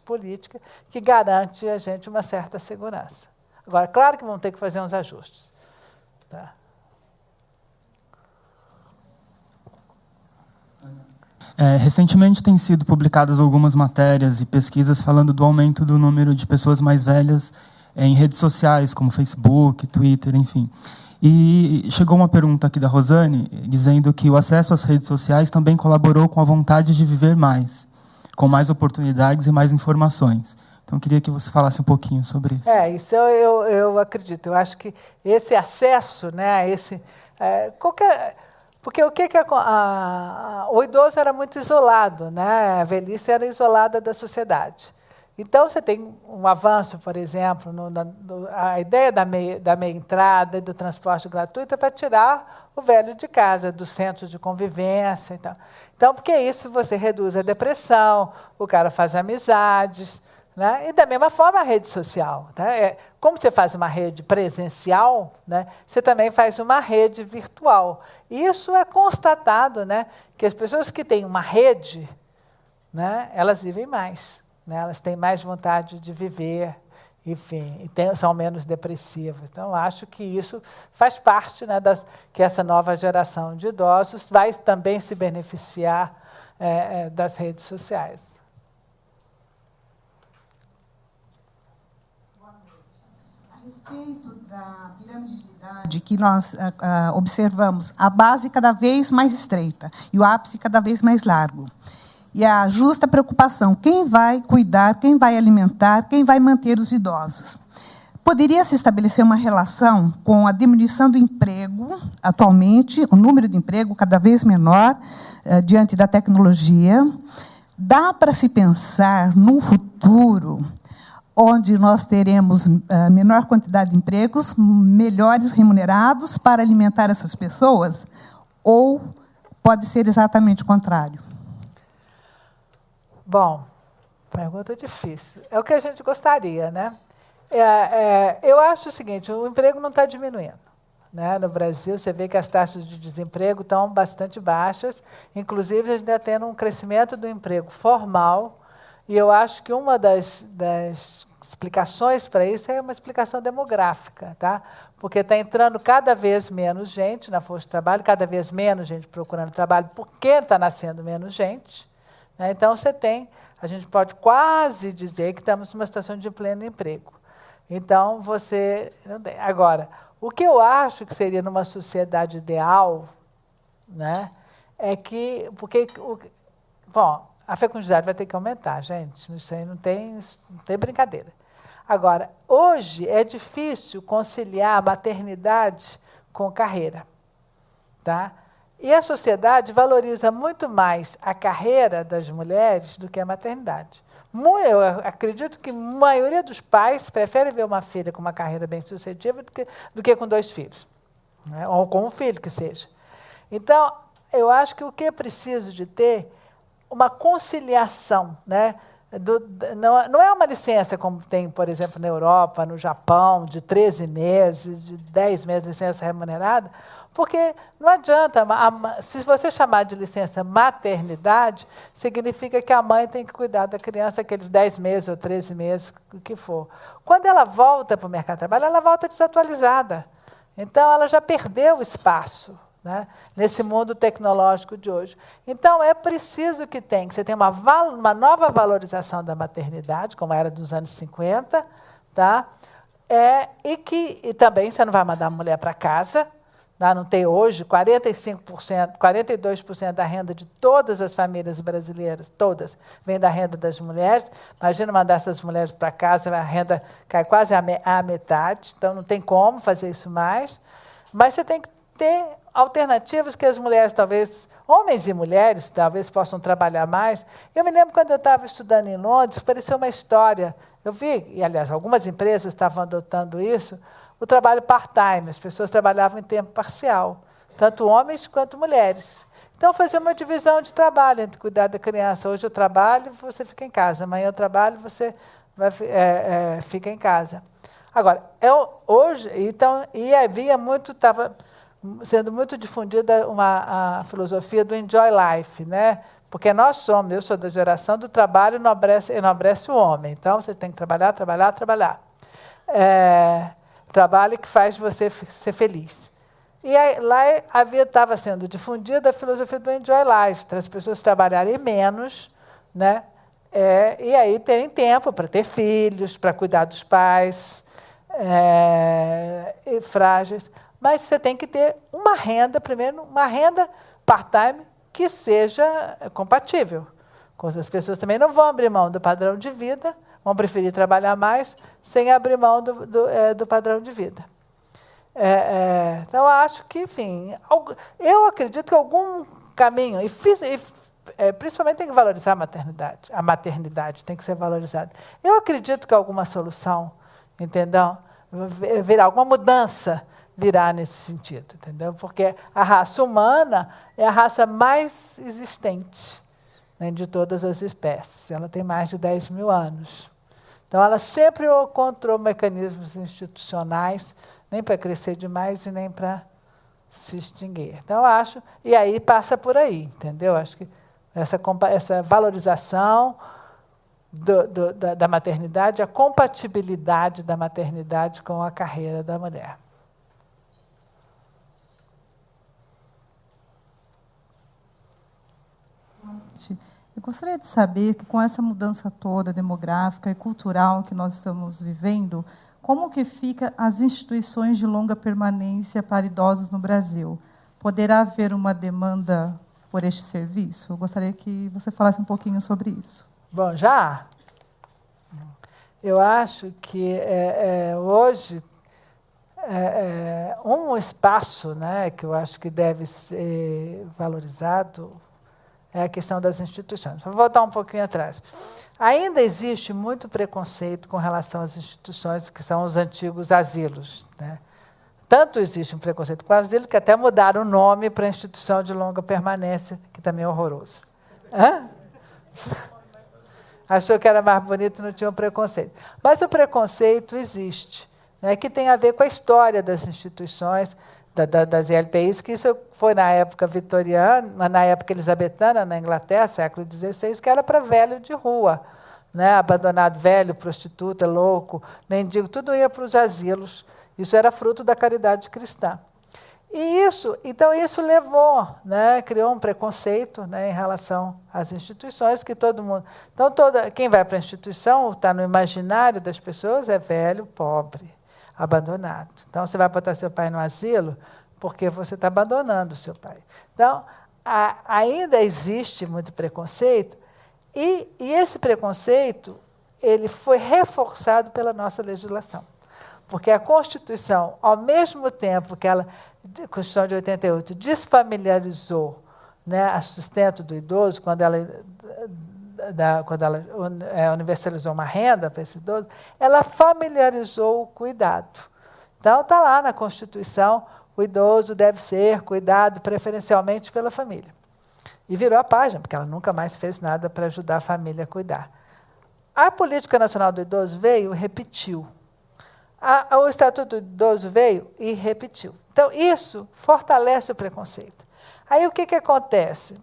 S2: política, que garante a gente uma certa segurança. Agora, claro que vão ter que fazer uns ajustes. Tá?
S7: Recentemente têm sido publicadas algumas matérias e pesquisas falando do aumento do número de pessoas mais velhas em redes sociais, como Facebook, Twitter, enfim. E chegou uma pergunta aqui da Rosane, dizendo que o acesso às redes sociais também colaborou com a vontade de viver mais, com mais oportunidades e mais informações. Então, eu queria que você falasse um pouquinho sobre isso.
S2: Isso eu acredito. Eu acho que esse acesso, né, porque o idoso era muito isolado, né? A velhice era isolada da sociedade. Então, você tem um avanço, por exemplo, a ideia da meia entrada e do transporte gratuito é para tirar o velho de casa, do centro de convivência. Então, porque isso você reduz a depressão, o cara faz amizades. Né? E, da mesma forma, a rede social. Tá? Como você faz uma rede presencial, né, você também faz uma rede virtual. E isso é constatado, né, que as pessoas que têm uma rede, né, elas vivem mais. Né? Elas têm mais vontade de viver, enfim, e são menos depressivas. Então, acho que isso faz parte, né, que essa nova geração de idosos vai também se beneficiar das redes sociais.
S11: A respeito da pirâmide de idade, que nós observamos a base cada vez mais estreita e o ápice cada vez mais largo. E a justa preocupação, quem vai cuidar, quem vai alimentar, quem vai manter os idosos. Poderia se estabelecer uma relação com a diminuição do emprego, atualmente, o número de emprego cada vez menor diante da tecnologia. Dá para se pensar num futuro onde nós teremos menor quantidade de empregos, melhores remunerados para alimentar essas pessoas? Ou pode ser exatamente o contrário?
S2: Bom, pergunta difícil. É o que a gente gostaria, né? Eu acho o seguinte, o emprego não está diminuindo. Né? No Brasil, você vê que as taxas de desemprego estão bastante baixas, inclusive a gente está tendo um crescimento do emprego formal, e eu acho que uma das explicações para isso é uma explicação demográfica, tá? Porque está entrando cada vez menos gente na força de trabalho, cada vez menos gente procurando trabalho, porque está nascendo menos gente, né? Então, a gente pode quase dizer que estamos numa situação de pleno emprego. Então, você não tem. Agora, o que eu acho que seria numa sociedade ideal, né, é que, bom, a fecundidade vai ter que aumentar, gente, isso aí não tem brincadeira. Agora, hoje é difícil conciliar a maternidade com carreira, tá? E a sociedade valoriza muito mais a carreira das mulheres do que a maternidade. Eu acredito que a maioria dos pais prefere ver uma filha com uma carreira bem-sucedida do que com 2 filhos, né? Ou com um filho que seja. Então, eu acho que o que é preciso de ter uma conciliação, né? Não é uma licença como tem, por exemplo, na Europa, no Japão, de 13 meses, de 10 meses de licença remunerada, porque não adianta, se você chamar de licença maternidade, significa que a mãe tem que cuidar da criança aqueles 10 meses ou 13 meses, o que for. Quando ela volta para o mercado de trabalho, ela volta desatualizada. Então, ela já perdeu espaço, né, nesse mundo tecnológico de hoje. Então, é preciso que você tenha uma nova valorização da maternidade, como era dos anos 50, tá? E também você não vai mandar a mulher para casa. Não tem hoje 45%, 42% da renda de todas as famílias brasileiras, todas, vem da renda das mulheres. Imagina mandar essas mulheres para casa, a renda cai quase à metade, então não tem como fazer isso mais. Mas você tem que ter alternativas que as mulheres, talvez, homens e mulheres, talvez possam trabalhar mais. Eu me lembro quando eu estava estudando em Londres, pareceu uma história. Eu vi, e aliás, algumas empresas estavam adotando isso, o trabalho part-time, as pessoas trabalhavam em tempo parcial, tanto homens quanto mulheres. Então, fazer uma divisão de trabalho entre cuidar da criança. Hoje eu trabalho, você fica em casa. Amanhã eu trabalho, você fica em casa. Agora, hoje, então, estava sendo muito difundida a filosofia do enjoy life, né? Porque eu sou da geração do trabalho enobrece o homem. Então, você tem que trabalhar, trabalhar, trabalhar. Trabalho que faz você ser feliz. E aí, lá estava sendo difundida a filosofia do enjoy life, para as pessoas trabalharem menos, né? E aí terem tempo para ter filhos, para cuidar dos pais frágeis. Mas você tem que ter uma renda, primeiro, uma renda part-time que seja compatível. As pessoas também não vão abrir mão do padrão de vida, vão preferir trabalhar mais sem abrir mão do padrão de vida. Então, eu acho que, enfim, eu acredito que algum caminho, principalmente tem que valorizar a maternidade tem que ser valorizada. Eu acredito que alguma solução, entendeu? Alguma mudança virá nesse sentido, entendeu? Porque a raça humana é a raça mais existente, né, de todas as espécies. Ela tem mais de 10 mil anos. Então, ela sempre encontrou mecanismos institucionais, nem para crescer demais e nem para se extinguir. Então, acho, e aí passa por aí, entendeu? Acho que essa valorização da maternidade, a compatibilidade da maternidade com a carreira da mulher.
S12: Eu gostaria de saber que, com essa mudança toda demográfica e cultural que nós estamos vivendo, como que fica as instituições de longa permanência para idosos no Brasil? Poderá haver uma demanda por este serviço? Eu gostaria que você falasse um pouquinho sobre isso.
S2: Bom, eu acho que hoje um espaço, né, que eu acho que deve ser valorizado é a questão das instituições. Vou voltar um pouquinho atrás. Ainda existe muito preconceito com relação às instituições que são os antigos asilos, né? Tanto existe um preconceito com o asilo que até mudaram o nome para a instituição de longa permanência, que também é horroroso. Achou que era mais bonito e não tinha um preconceito. Mas o preconceito existe, né, que tem a ver com a história das instituições, das LPIs, que isso foi na época vitoriana, na época elizabetana, na Inglaterra, século XVI, que era para velho de rua, né, abandonado, velho, prostituta, louco, mendigo, tudo ia para os asilos. Isso era fruto da caridade cristã. E então isso levou, né, criou um preconceito, né, em relação às instituições, que todo mundo... Então, quem vai para a instituição, está no imaginário das pessoas, é velho, pobre, abandonado. Então, você vai botar seu pai no asilo porque você está abandonando o seu pai. Então, ainda existe muito preconceito, e esse preconceito ele foi reforçado pela nossa legislação. Porque a Constituição, ao mesmo tempo que ela, a Constituição de 88, desfamiliarizou, né, o sustento do idoso, quando ela universalizou uma renda para esse idoso, ela familiarizou o cuidado. Então, está lá na Constituição, o idoso deve ser cuidado preferencialmente pela família. E virou a página, porque ela nunca mais fez nada para ajudar a família a cuidar. A Política Nacional do Idoso veio e repetiu. O Estatuto do Idoso veio e repetiu. Então, isso fortalece o preconceito. Aí, o que acontece?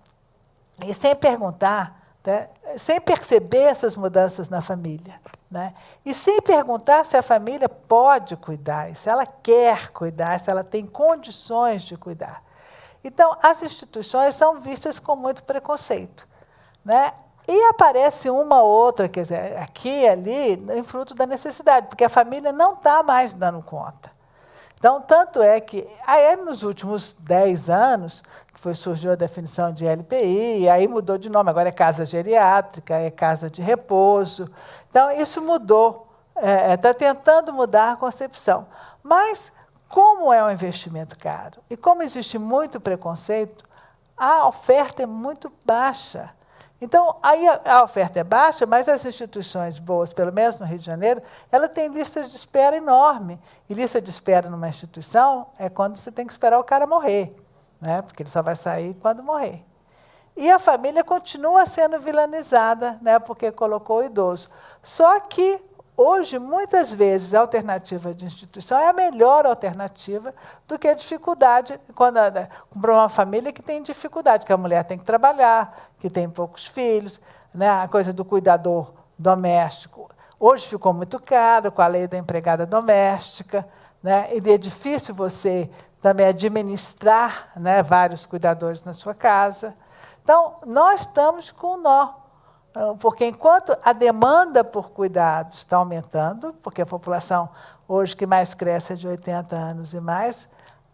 S2: E sem perguntar, né, sem perceber essas mudanças na família, né, e sem perguntar se a família pode cuidar, se ela quer cuidar, se ela tem condições de cuidar. Então, as instituições são vistas com muito preconceito, né? E aparece uma ou outra, quer dizer, aqui e ali, em fruto da necessidade, porque a família não está mais dando conta. Então, tanto é que, aí nos últimos 10 anos, surgiu a definição de LPI, e aí mudou de nome, agora é casa geriátrica, é casa de repouso. Então, isso mudou, está tentando mudar a concepção. Mas, como é um investimento caro, e como existe muito preconceito, a oferta é muito baixa. Então, aí a oferta é baixa, mas as instituições boas, pelo menos no Rio de Janeiro, ela tem listas de espera enorme. E lista de espera numa instituição é quando você tem que esperar o cara morrer, né? Porque ele só vai sair quando morrer. E a família continua sendo vilanizada, né? Porque colocou o idoso. Só que, hoje, muitas vezes, a alternativa de instituição é a melhor alternativa do que a dificuldade, para uma família que tem dificuldade, que a mulher tem que trabalhar, que tem poucos filhos, né, a coisa do cuidador doméstico. Hoje ficou muito caro com a lei da empregada doméstica, né, e é difícil você também administrar, né, vários cuidadores na sua casa. Então, nós estamos com um nó. Porque enquanto a demanda por cuidados está aumentando, porque a população hoje que mais cresce é de 80 anos e mais,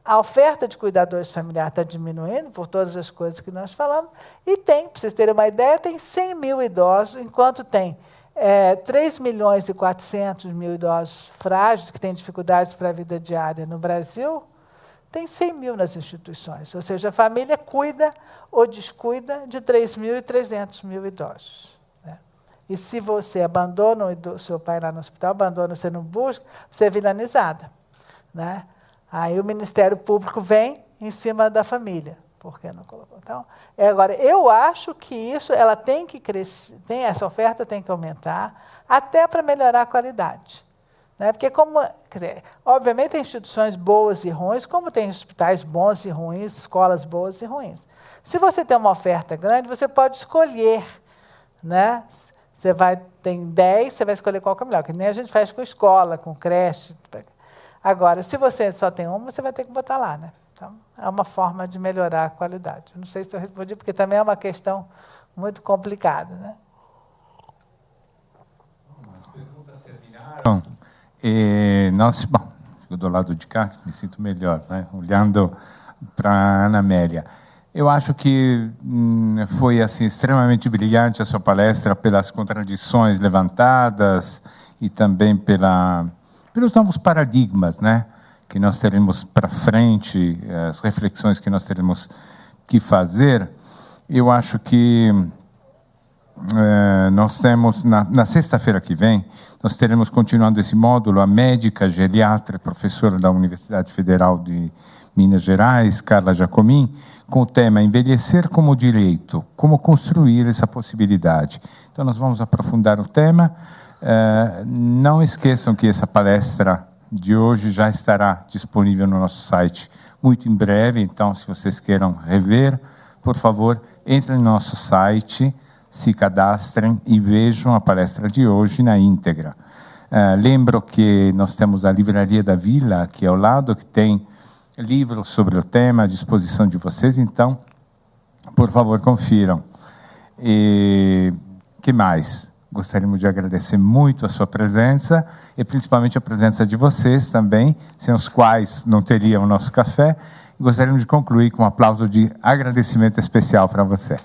S2: a oferta de cuidadores familiares está diminuindo por todas as coisas que nós falamos, e tem, para vocês terem uma ideia, tem 100 mil idosos, enquanto tem 3.400.000 idosos frágeis, que têm dificuldades para a vida diária no Brasil, tem 100 mil nas instituições. Ou seja, a família cuida ou descuida de 3.300.000 idosos. Né? E se você abandona o seu pai lá no hospital, abandona, você não busca, você é vilanizada. Né? Aí o Ministério Público vem em cima da família. Por que não colocou? Então, agora, eu acho que isso ela tem que crescer, essa oferta tem que aumentar, até para melhorar a qualidade. Né? Porque, quer dizer, obviamente tem instituições boas e ruins, como tem hospitais bons e ruins, escolas boas e ruins. Se você tem uma oferta grande, você pode escolher. Né? Tem 10, você vai escolher qual que é melhor, que nem a gente faz com escola, com creche. Agora, se você só tem uma, você vai ter que botar lá. Né? Então, é uma forma de melhorar a qualidade. Eu não sei se eu respondi, porque também é uma questão muito complicada. Né?
S1: As perguntas terminaram. Bom, fico do lado de cá, me sinto melhor, né? Olhando para a Ana Amélia. Eu acho que foi assim, extremamente brilhante a sua palestra pelas contradições levantadas e também pelos novos paradigmas, né? Que nós teremos para frente, as reflexões que nós teremos que fazer. Eu acho que nós temos, na sexta-feira que vem, nós teremos, continuando esse módulo, a médica geriatra, professora da Universidade Federal de Minas Gerais, Carla Jacomin, com o tema Envelhecer como Direito, como construir essa possibilidade. Então, nós vamos aprofundar o tema. Não esqueçam que essa palestra de hoje já estará disponível no nosso site muito em breve, então, se vocês queiram rever, por favor, entrem no nosso site, se cadastrem e vejam a palestra de hoje na íntegra. Lembro que nós temos a Livraria da Vila, aqui ao lado, que tem livros sobre o tema à disposição de vocês, então, por favor, confiram. E que mais? Gostaríamos de agradecer muito a sua presença e principalmente a presença de vocês também, sem os quais não teríamos o nosso café. Gostaríamos de concluir com um aplauso de agradecimento especial para você.